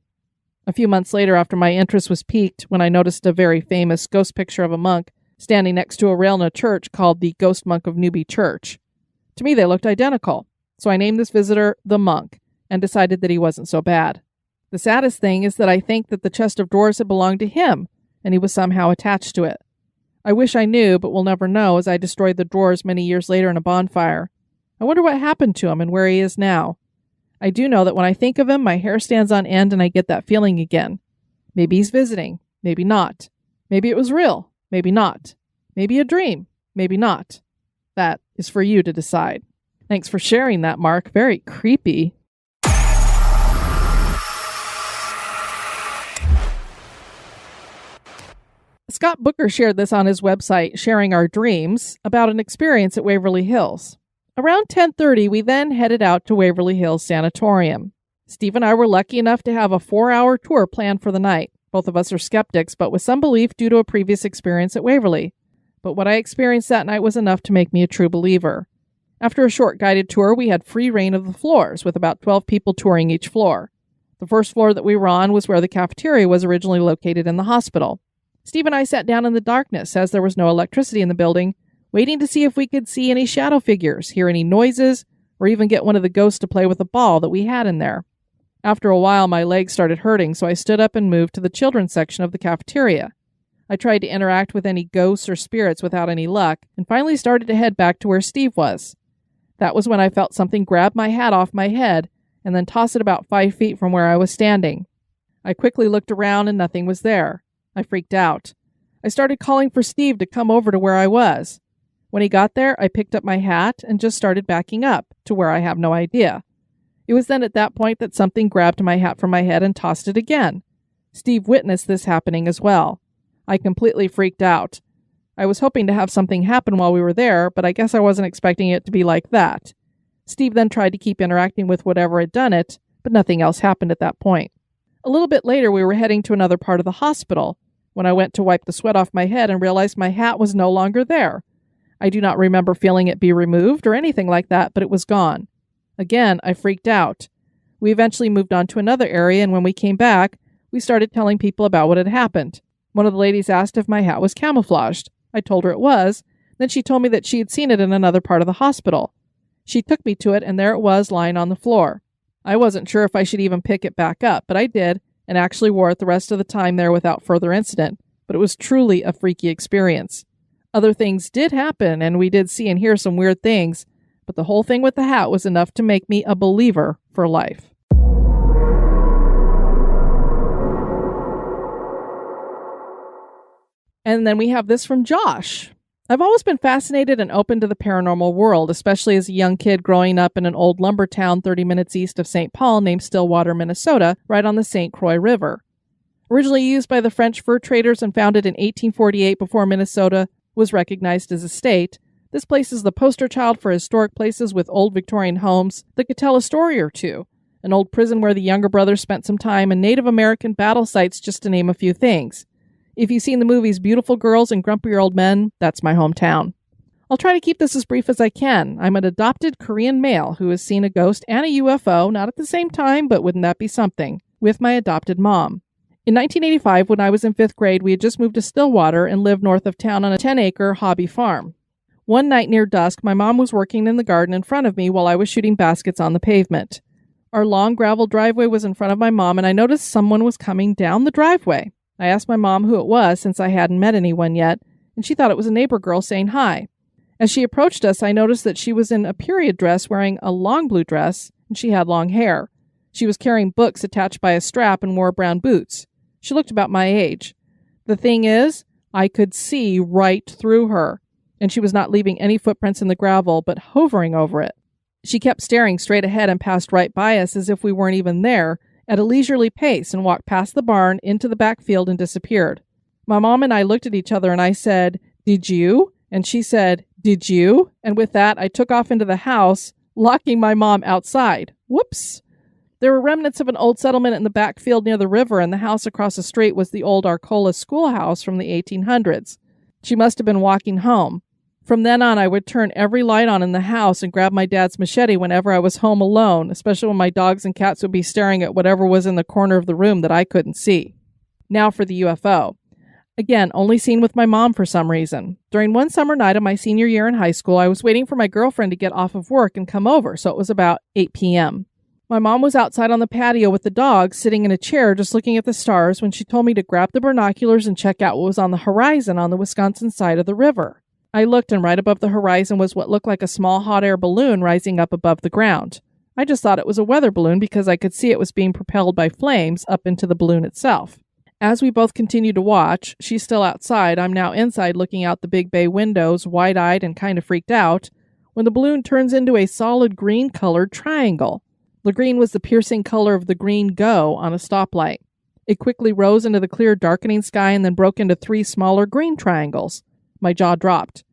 A few months later, after my interest was piqued, when I noticed a very famous ghost picture of a monk standing next to a rail in a church called the Ghost Monk of Newby Church. To me, they looked identical, so I named this visitor the Monk and decided that he wasn't so bad. The saddest thing is that I think that the chest of drawers had belonged to him, and he was somehow attached to it. I wish I knew, but we'll never know, as I destroyed the drawers many years later in a bonfire. I wonder what happened to him and where he is now. I do know that when I think of him, my hair stands on end and I get that feeling again. Maybe he's visiting. Maybe not. Maybe it was real. Maybe not. Maybe a dream. Maybe not. That is for you to decide. Thanks for sharing that, Mark. Very creepy. Scott Booker shared this on his website, Sharing Our Dreams, about an experience at Waverly Hills. Around 10:30, we then headed out to Waverly Hills Sanatorium. Steve and I were lucky enough to have a 4-hour tour planned for the night. Both of us are skeptics, but with some belief due to a previous experience at Waverly. But what I experienced that night was enough to make me a true believer. After a short guided tour, we had free reign of the floors, with about 12 people touring each floor. The first floor that we were on was where the cafeteria was originally located in the hospital. Steve and I sat down in the darkness, as there was no electricity in the building, waiting to see if we could see any shadow figures, hear any noises, or even get one of the ghosts to play with a ball that we had in there. After a while, my legs started hurting, so I stood up and moved to the children's section of the cafeteria. I tried to interact with any ghosts or spirits without any luck, and finally started to head back to where Steve was. That was when I felt something grab my hat off my head and then toss it about 5 feet from where I was standing. I quickly looked around and nothing was there. I freaked out. I started calling for Steve to come over to where I was. When he got there, I picked up my hat and just started backing up to where I have no idea. It was then at that point that something grabbed my hat from my head and tossed it again. Steve witnessed this happening as well. I completely freaked out. I was hoping to have something happen while we were there, but I guess I wasn't expecting it to be like that. Steve then tried to keep interacting with whatever had done it, but nothing else happened at that point. A little bit later, we were heading to another part of the hospital when I went to wipe the sweat off my head and realized my hat was no longer there. I do not remember feeling it be removed or anything like that, but it was gone. Again, I freaked out. We eventually moved on to another area, and when we came back, we started telling people about what had happened. One of the ladies asked if my hat was camouflaged. I told her it was. Then she told me that she had seen it in another part of the hospital. She took me to it, and there it was lying on the floor. I wasn't sure if I should even pick it back up, but I did, and actually wore it the rest of the time there without further incident. But it was truly a freaky experience. Other things did happen, and we did see and hear some weird things, but the whole thing with the hat was enough to make me a believer for life. And then we have this from Josh. I've always been fascinated and open to the paranormal world, especially as a young kid growing up in an old lumber town 30 minutes east of St. Paul named Stillwater, Minnesota, right on the St. Croix River. Originally used by the French fur traders and founded in 1848 before Minnesota was recognized as a state, this place is the poster child for historic places with old Victorian homes that could tell a story or two, an old prison where the younger brothers spent some time, and Native American battle sites, just to name a few things. If you've seen the movies Beautiful Girls and Grumpier Old Men, that's my hometown. I'll try to keep this as brief as I can. I'm an adopted Korean male who has seen a ghost and a UFO, not at the same time, but wouldn't that be something, with my adopted mom. In 1985, when I was in 5th grade, we had just moved to Stillwater and lived north of town on a 10-acre hobby farm. One night near dusk, my mom was working in the garden in front of me while I was shooting baskets on the pavement. Our long gravel driveway was in front of my mom, and I noticed someone was coming down the driveway. I asked my mom who it was since I hadn't met anyone yet, and she thought it was a neighbor girl saying hi. As she approached us, I noticed that she was in a period dress wearing a long blue dress, and she had long hair. She was carrying books attached by a strap and wore brown boots. She looked about my age. The thing is, I could see right through her, and she was not leaving any footprints in the gravel, but hovering over it. She kept staring straight ahead and passed right by us as if we weren't even there, at a leisurely pace, and walked past the barn into the backfield and disappeared. My mom and I looked at each other, and I said, "Did you?" And she said, "Did you?" And with that, I took off into the house, locking my mom outside. Whoops! There were remnants of an old settlement in the backfield near the river, and the house across the street was the old Arcola schoolhouse from the 1800s. She must have been walking home. From then on, I would turn every light on in the house and grab my dad's machete whenever I was home alone, especially when my dogs and cats would be staring at whatever was in the corner of the room that I couldn't see. Now for the UFO. Again, only seen with my mom for some reason. During one summer night of my senior year in high school, I was waiting for my girlfriend to get off of work and come over, so it was about 8 p.m. My mom was outside on the patio with the dogs, sitting in a chair just looking at the stars, when she told me to grab the binoculars and check out what was on the horizon on the Wisconsin side of the river. I looked, and right above the horizon was what looked like a small hot air balloon rising up above the ground. I just thought it was a weather balloon because I could see it was being propelled by flames up into the balloon itself. As we both continued to watch, she's still outside, I'm now inside looking out the big bay windows, wide-eyed and kind of freaked out, when the balloon turns into a solid green-colored triangle. The green was the piercing color of the green go on a stoplight. It quickly rose into the clear, darkening sky and then broke into 3 smaller green triangles. My jaw dropped.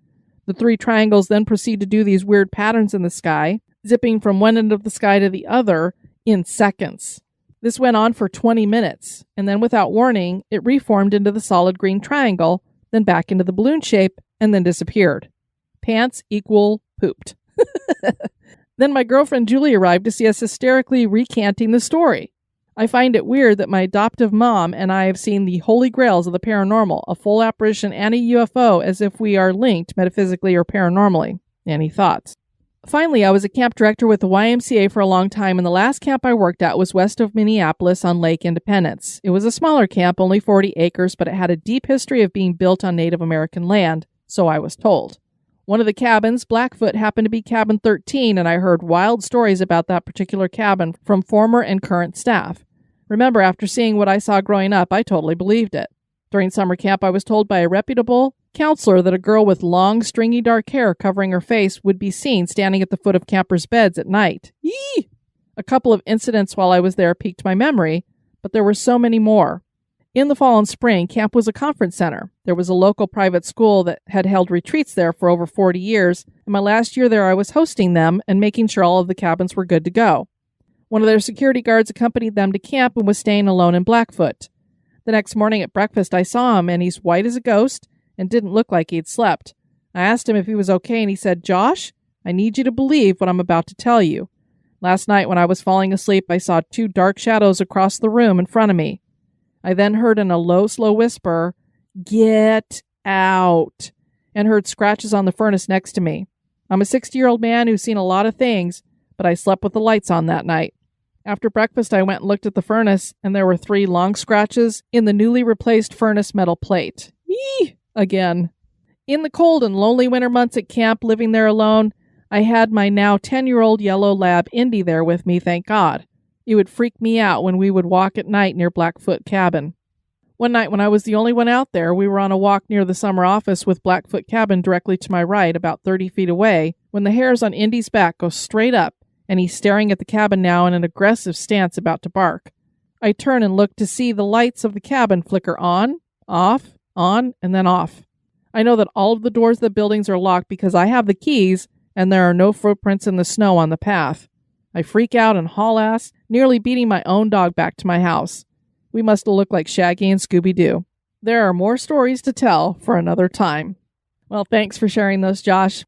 The 3 triangles then proceed to do these weird patterns in the sky, zipping from one end of the sky to the other in seconds. This went on for 20 minutes, and then without warning, it reformed into the solid green triangle, then back into the balloon shape, and then disappeared. Pants equal pooped. Then my girlfriend Julie arrived to see us hysterically recanting the story. I find it weird that my adoptive mom and I have seen the holy grails of the paranormal, a full apparition and a UFO, as if we are linked metaphysically or paranormally. Any thoughts? Finally, I was a camp director with the YMCA for a long time, and the last camp I worked at was west of Minneapolis on Lake Independence. It was a smaller camp, only 40 acres, but it had a deep history of being built on Native American land, so I was told. One of the cabins, Blackfoot, happened to be cabin 13, and I heard wild stories about that particular cabin from former and current staff. Remember, after seeing what I saw growing up, I totally believed it. During summer camp, I was told by a reputable counselor that a girl with long, stringy dark hair covering her face would be seen standing at the foot of campers' beds at night. Yee! A couple of incidents while I was there piqued my memory, but there were so many more. In the fall and spring, camp was a conference center. There was a local private school that had held retreats there for over 40 years, and my last year there I was hosting them and making sure all of the cabins were good to go. One of their security guards accompanied them to camp and was staying alone in Blackfoot. The next morning at breakfast I saw him, and he's white as a ghost and didn't look like he'd slept. I asked him if he was okay, and he said, "Josh, I need you to believe what I'm about to tell you. Last night when I was falling asleep, I saw 2 dark shadows across the room in front of me. I then heard in a low, slow whisper, 'Get out,' and heard scratches on the furnace next to me. I'm a 60-year-old man who's seen a lot of things, but I slept with the lights on that night. After breakfast, I went and looked at the furnace, and there were 3 long scratches in the newly replaced furnace metal plate. Yee! Again. In the cold and lonely winter months at camp, living there alone, I had my now 10-year-old yellow lab, Indy, there with me, thank God. It would freak me out when we would walk at night near Blackfoot Cabin. One night when I was the only one out there, we were on a walk near the summer office with Blackfoot Cabin directly to my right, about 30 feet away, when the hairs on Indy's back go straight up, and he's staring at the cabin now in an aggressive stance about to bark. I turn and look to see the lights of the cabin flicker on, off, on, and then off. I know that all of the doors of the buildings are locked because I have the keys, and there are no footprints in the snow on the path. I freak out and haul ass, nearly beating my own dog back to my house. We must have looked like Shaggy and Scooby-Doo. There are more stories to tell for another time. Well, thanks for sharing those, Josh.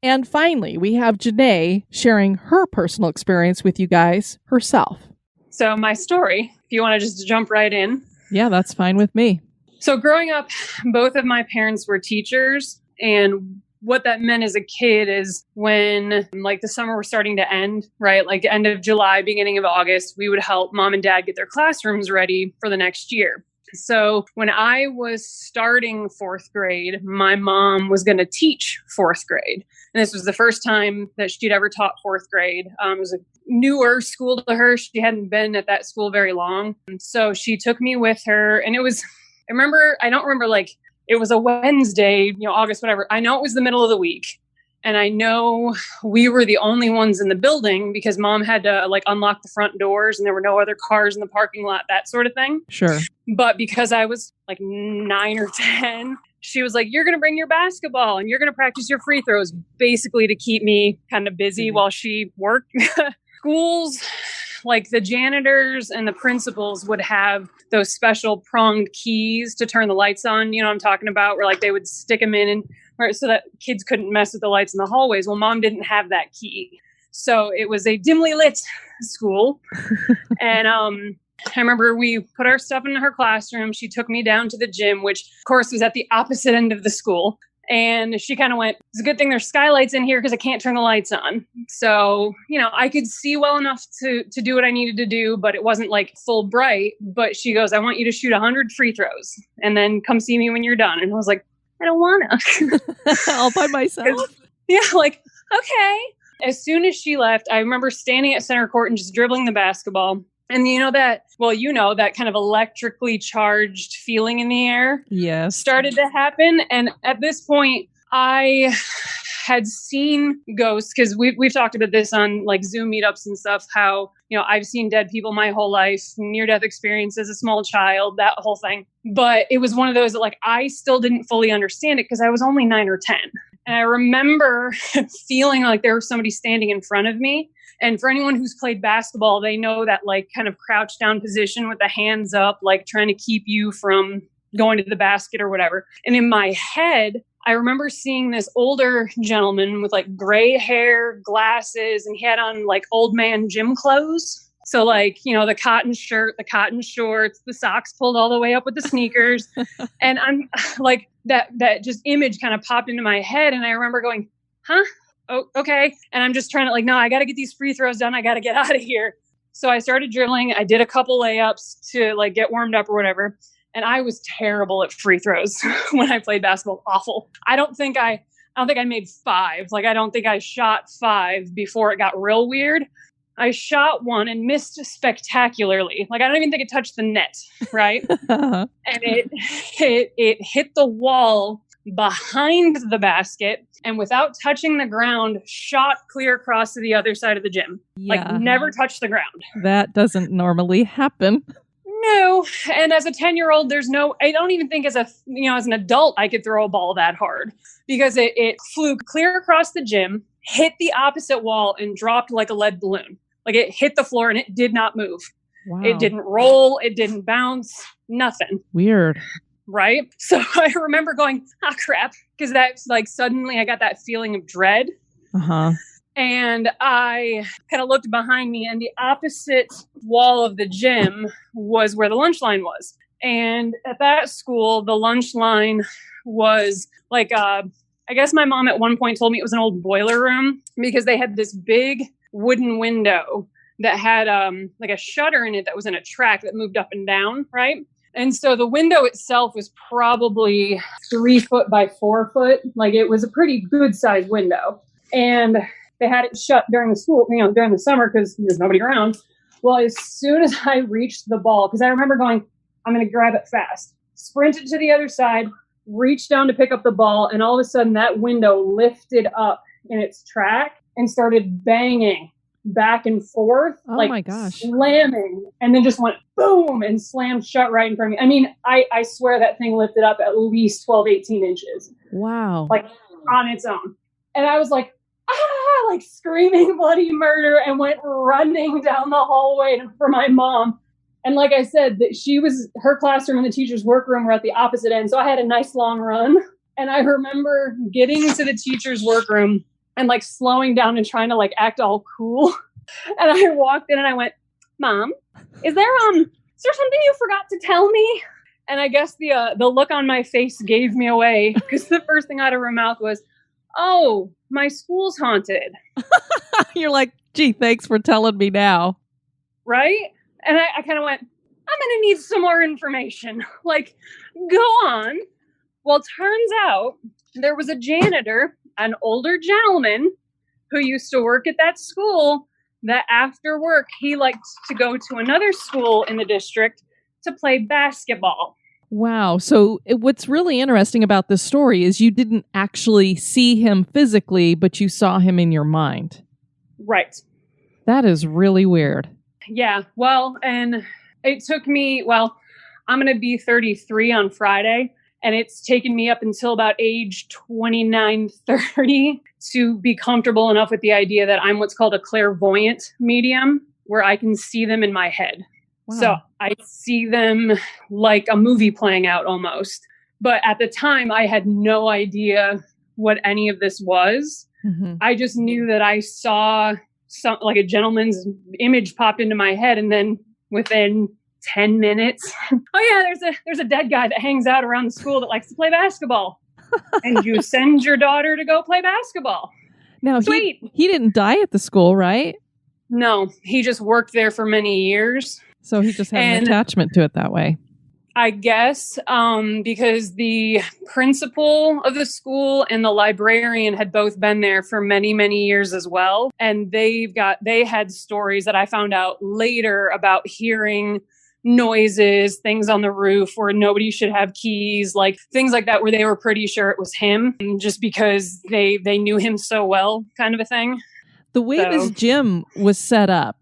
And finally, we have Jannae sharing her personal experience with you guys herself. So my story, if you want to just jump right in. Yeah, that's fine with me. So growing up, both of my parents were teachers, and what that meant as a kid is when like the summer was starting to end, right? Like end of July, beginning of August, we would help mom and dad get their classrooms ready for the next year. So when I was starting fourth grade, my mom was going to teach fourth grade. And this was the first time that she'd ever taught fourth grade. It was a newer school to her. She hadn't been at that school very long. And so she took me with her, and it was, I don't remember like, it was a Wednesday, August, whatever. I know it was the middle of the week. And I know we were the only ones in the building because mom had to like unlock the front doors and there were no other cars in the parking lot, that sort of thing. Sure. But because I was like 9 or 10, she was like, you're going to bring your basketball and you're going to practice your free throws, basically to keep me kind of busy while she worked. Schools, like the janitors and the principals would have those special pronged keys to turn the lights on. You know what I'm talking about? Where like they would stick them in and so that kids couldn't mess with the lights in the hallways. Well, mom didn't have that key. So it was a dimly lit school. And I remember we put our stuff in her classroom. She took me down to the gym, which of course was at the opposite end of the school. And she kind of went, it's a good thing there's skylights in here because I can't turn the lights on. So, I could see well enough to do what I needed to do, but it wasn't like full bright. But she goes, I want you to shoot 100 free throws and then come see me when you're done. And I was like, I don't want to. All by myself? Yeah, like, okay. As soon as she left, I remember standing at center court and just dribbling the basketball. And that kind of electrically charged feeling in the air started to happen. And at this point, I had seen ghosts because we've talked about this on like Zoom meetups and stuff, how, I've seen dead people my whole life, near-death experience as a small child, that whole thing. But it was one of those that like, I still didn't fully understand it because I was only 9 or 10. And I remember feeling like there was somebody standing in front of me. And for anyone who's played basketball, they know that like kind of crouch down position with the hands up, like trying to keep you from going to the basket or whatever. And in my head, I remember seeing this older gentleman with like gray hair, glasses, and he had on like old man gym clothes. So like, the cotton shirt, the cotton shorts, the socks pulled all the way up with the sneakers. And I'm like, that just image kind of popped into my head. And I remember going, huh? Oh, okay. And I'm just trying to like, no, I got to get these free throws done. I got to get out of here. So I started dribbling. I did a couple layups to like get warmed up or whatever. And I was terrible at free throws when I played basketball. Awful. I don't think I made 5. Like, I don't think I shot 5 before it got real weird. I shot one and missed spectacularly. Like, I don't even think it touched the net. Right. And it hit the wall behind the basket and without touching the ground, shot clear across to the other side of the gym. Like never touched the ground. That doesn't normally happen. No. And as a 10-year-old, I don't even think as an adult, I could throw a ball that hard because it flew clear across the gym, hit the opposite wall and dropped like a lead balloon. Like it hit the floor and it did not move. Wow. It didn't roll. It didn't bounce. Nothing. Weird. Right. So I remember going, crap. Because that's like suddenly I got that feeling of dread. Uh-huh. And I kind of looked behind me and the opposite wall of the gym was where the lunch line was. And at that school, the lunch line was like, I guess my mom at one point told me it was an old boiler room because they had this big wooden window that had like a shutter in it that was in a track that moved up and down. Right. And so the window itself was probably 3 foot by 4 foot. Like it was a pretty good sized window. And they had it shut during the school, during the summer because there's nobody around. Well, as soon as I reached the ball, because I remember going, I'm going to grab it fast, sprinted to the other side, reached down to pick up the ball, and all of a sudden that window lifted up in its track and started banging back and forth, my gosh, slamming, and then just went boom and slammed shut right in front of me. I mean, I swear that thing lifted up at least 12, 18 inches. Wow. Like on its own. And I was like, like screaming bloody murder, and went running down the hallway for my mom. And like I said, that her classroom and the teacher's workroom were at the opposite end. So I had a nice long run. And I remember getting into the teacher's workroom and like slowing down and trying to like act all cool. And I walked in and I went, Mom, is there something you forgot to tell me? And I guess the look on my face gave me away, because the first thing out of her mouth was, oh, my school's haunted. You're like, gee, thanks for telling me now. Right? And I kind of went, I'm going to need some more information. Like, go on. Well, turns out there was a janitor, an older gentleman who used to work at that school, that after work, he liked to go to another school in the district to play basketball. Wow. So what's really interesting about this story is you didn't actually see him physically, but you saw him in your mind. Right. That is really weird. Yeah. Well, and it took me, I'm going to be 33 on Friday, and it's taken me up until about age 29, 30 to be comfortable enough with the idea that I'm what's called a clairvoyant medium, where I can see them in my head. Wow. So I see them like a movie playing out almost. But at the time, I had no idea what any of this was. Mm-hmm. I just knew that I saw like a gentleman's image popped into my head, and then within 10 minutes, oh yeah, there's a dead guy that hangs out around the school that likes to play basketball. And you send your daughter to go play basketball. Now, sweet. He didn't die at the school, right? No, he just worked there for many years. So he just had an attachment to it that way. I guess because the principal of the school and the librarian had both been there for many, many years as well. And they had stories that I found out later about hearing noises, things on the roof where nobody should have keys, like things like that, where they were pretty sure it was him just because they knew him so well, kind of a thing. The way this gym was set up,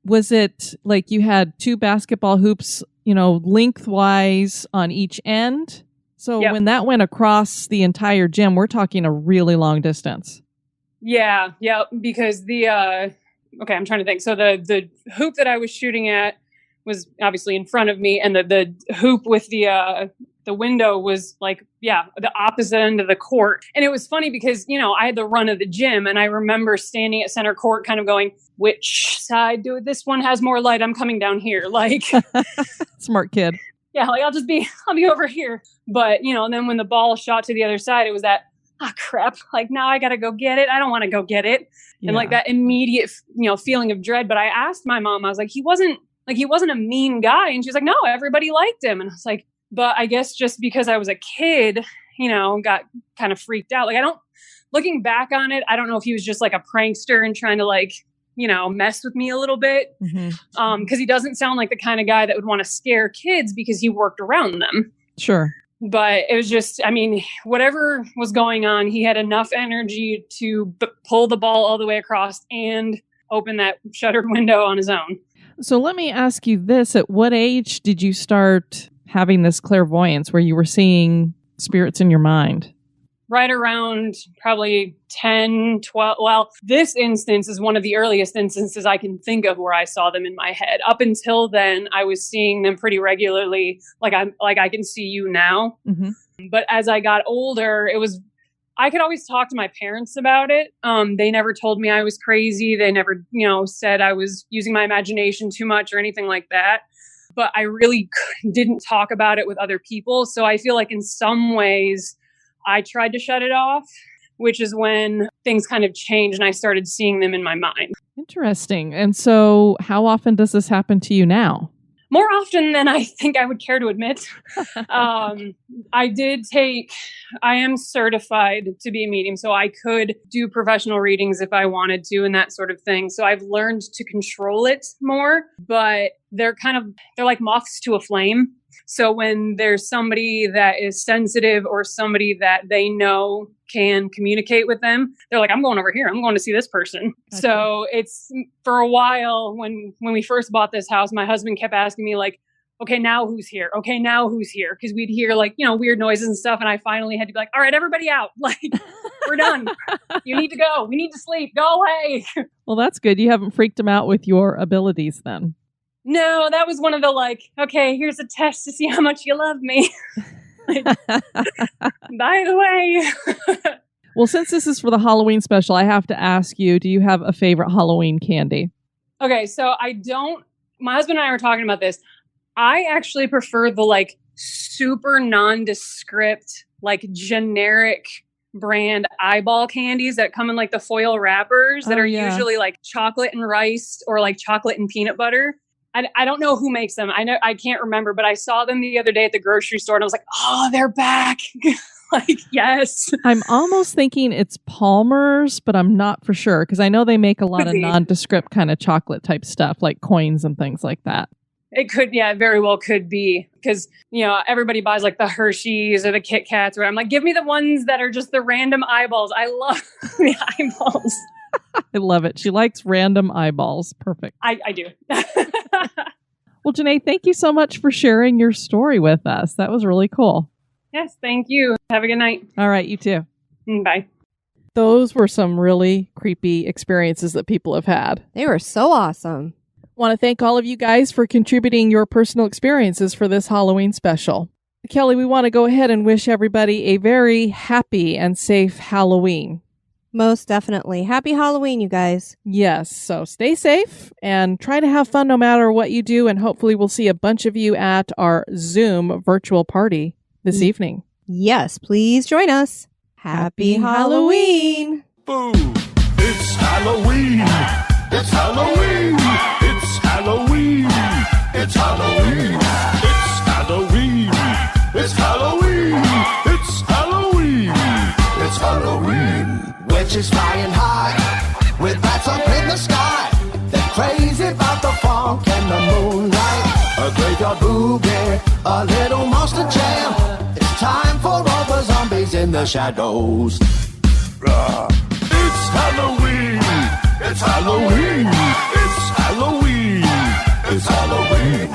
was it like you had two basketball hoops, lengthwise on each end? So when that went across the entire gym, we're talking a really long distance. Yeah, because I'm trying to think. So the hoop that I was shooting at was obviously in front of me, and the hoop with the window was like, the opposite end of the court. And it was funny because, I had the run of the gym, and I remember standing at center court kind of going, which side this one has more light? I'm coming down here. Like, smart kid. Yeah. Like I'll be over here. But, and then when the ball shot to the other side, it was that, crap. Like now I got to go get it. I don't want to go get it. Yeah. And like that immediate, feeling of dread. But I asked my mom, I was like, he wasn't a mean guy. And she's like, no, everybody liked him. And I was like, but I guess just because I was a kid, got kind of freaked out. Like looking back on it, I don't know if he was just like a prankster and trying to mess with me a little bit. Mm-hmm. Cause he doesn't sound like the kind of guy that would want to scare kids because he worked around them. Sure. But it was just, whatever was going on, he had enough energy to pull the ball all the way across and open that shuttered window on his own. So let me ask you this. At what age did you start having this clairvoyance where you were seeing spirits in your mind? Right around probably 10, 12. Well, this instance is one of the earliest instances I can think of where I saw them in my head. Up until then, I was seeing them pretty regularly, like I can see you now. Mm-hmm. But as I got older, I could always talk to my parents about it. They never told me I was crazy. They never, said I was using my imagination too much or anything like that. But I really didn't talk about it with other people. So I feel like in some ways I tried to shut it off, which is when things kind of changed and I started seeing them in my mind. Interesting. And so how often does this happen to you now? More often than I think I would care to admit. I am certified to be a medium, so I could do professional readings if I wanted to and that sort of thing. So I've learned to control it more, but they're like moths to a flame. So when there's somebody that is sensitive or somebody that they know can communicate with them, they're like, I'm going over here. I'm going to see this person. Gotcha. So it's for a while when we first bought this house, my husband kept asking me like, okay, now who's here? Okay, now who's here? Because we'd hear like, weird noises and stuff. And I finally had to be like, all right, everybody out. Like, we're done. You need to go. We need to sleep. Go away. Well, that's good. You haven't freaked them out with your abilities then. No, that was one of the like, okay, here's a test to see how much you love me. Like, by the way. Well, since this is for the Halloween special, I have to ask you, do you have a favorite Halloween candy? Okay, so my husband and I were talking about this. I actually prefer the like super nondescript, like generic brand eyeball candies that come in like the foil wrappers that are usually like chocolate and rice or like chocolate and peanut butter. I don't know who makes them. I can't remember, but I saw them the other day at the grocery store and I was like, oh, they're back. Like, yes. I'm almost thinking it's Palmer's, but I'm not for sure because I know they make a lot of nondescript kind of chocolate type stuff like coins and things like that. It could, yeah, it very well could be because, everybody buys like the Hershey's or the Kit Kats. Or I'm like, give me the ones that are just the random eyeballs. I love the eyeballs. I love it. She likes random eyeballs. Perfect. I do. Well, Jannae, thank you so much for sharing your story with us. That was really cool. Yes, thank you. Have a good night. All right, you too. Bye. Those were some really creepy experiences that people have had. They were so awesome. Want to thank all of you guys for contributing your personal experiences for this Halloween special. Kelly, we want to go ahead and wish everybody a very happy and safe Halloween. Most definitely. Happy Halloween, you guys. Yes. So stay safe and try to have fun no matter what you do. And hopefully we'll see a bunch of you at our Zoom virtual party this evening. Yes, please join us. Happy Halloween. Boom. It's Halloween. It's Halloween. It's Halloween. It's Halloween. It's Halloween. It's Halloween. It's Halloween. It's Halloween. Witches flying high with bats up in the sky. They're crazy about the funk and the moonlight. A graveyard boogie, a little monster jam. It's time for all the zombies in the shadows. It's Halloween. It's Halloween. It's Halloween. It's Halloween.